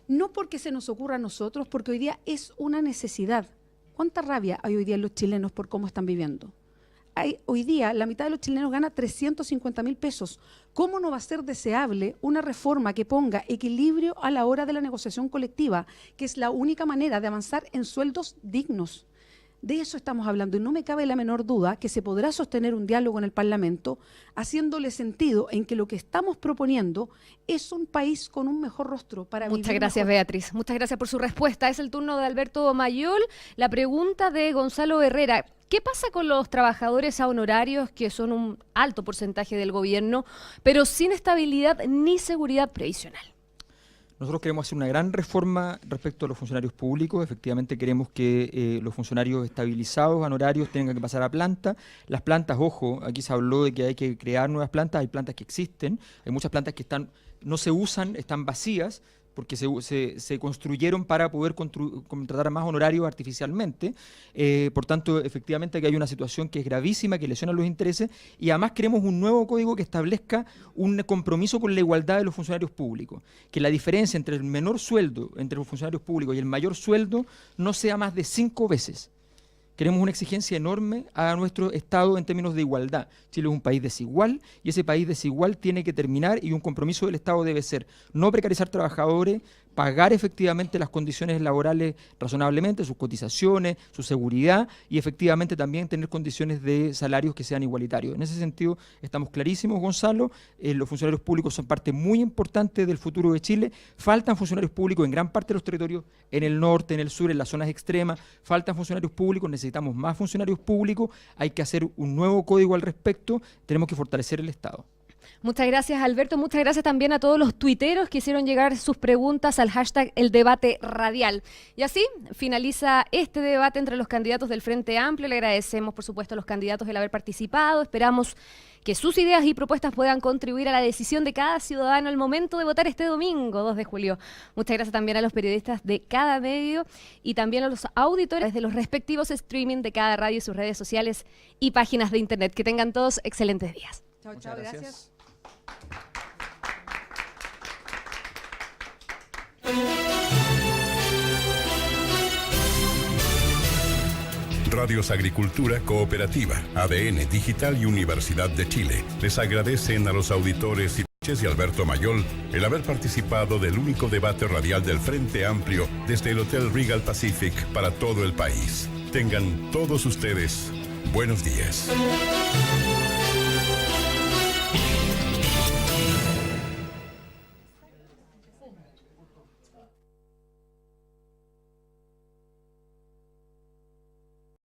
No porque se nos ocurra a nosotros, porque hoy día es una necesidad. ¿Cuánta rabia hay hoy día en los chilenos por cómo están viviendo? Hoy día la mitad de los chilenos gana 350.000 pesos. ¿Cómo no va a ser deseable una reforma que ponga equilibrio a la hora de la negociación colectiva, que es la única manera de avanzar en sueldos dignos? De eso estamos hablando y no me cabe la menor duda que se podrá sostener un diálogo en el Parlamento haciéndole sentido en que lo que estamos proponiendo es un país con un mejor rostro para vivir. Muchas gracias, mejor. Beatriz. Muchas gracias por su respuesta. Es el turno de Alberto Mayol. La pregunta de Gonzalo Herrera. ¿Qué pasa con los trabajadores a honorarios, que son un alto porcentaje del gobierno, pero sin estabilidad ni seguridad previsional? Nosotros queremos hacer una gran reforma respecto a los funcionarios públicos. Efectivamente queremos que los funcionarios estabilizados, honorarios, tengan que pasar a planta. Las plantas, ojo, aquí se habló de que hay que crear nuevas plantas, hay plantas que existen, hay muchas plantas que no se usan, están vacías, porque se construyeron para poder contratar más honorarios artificialmente. Por tanto, efectivamente, que hay una situación que es gravísima, que lesiona los intereses, y además queremos un nuevo código que establezca un compromiso con la igualdad de los funcionarios públicos, que la diferencia entre el menor sueldo entre los funcionarios públicos y el mayor sueldo no sea más de 5 veces. Queremos una exigencia enorme a nuestro Estado en términos de igualdad. Chile es un país desigual y ese país desigual tiene que terminar, y un compromiso del Estado debe ser no precarizar trabajadores, pagar efectivamente las condiciones laborales razonablemente, sus cotizaciones, su seguridad, y efectivamente también tener condiciones de salarios que sean igualitarios. En ese sentido estamos clarísimos, Gonzalo, los funcionarios públicos son parte muy importante del futuro de Chile. Faltan funcionarios públicos en gran parte de los territorios, en el norte, en el sur, en las zonas extremas, faltan funcionarios públicos, necesitamos más funcionarios públicos, hay que hacer un nuevo código al respecto, tenemos que fortalecer el Estado. Muchas gracias, Alberto. Muchas gracias también a todos los tuiteros que hicieron llegar sus preguntas al hashtag El Debate Radial. Y así finaliza este debate entre los candidatos del Frente Amplio. Le agradecemos, por supuesto, a los candidatos el haber participado. Esperamos que sus ideas y propuestas puedan contribuir a la decisión de cada ciudadano al momento de votar este domingo, 2 de julio. Muchas gracias también a los periodistas de cada medio y también a los auditores de los respectivos streaming de cada radio y sus redes sociales y páginas de internet. Que tengan todos excelentes días. Chao, chao, gracias. Radios Agricultura Cooperativa, ADN Digital y Universidad de Chile les agradecen a los auditores y Alberto Mayol el haber participado del único debate radial del Frente Amplio desde el Hotel Regal Pacific para todo el país. Tengan todos ustedes buenos días.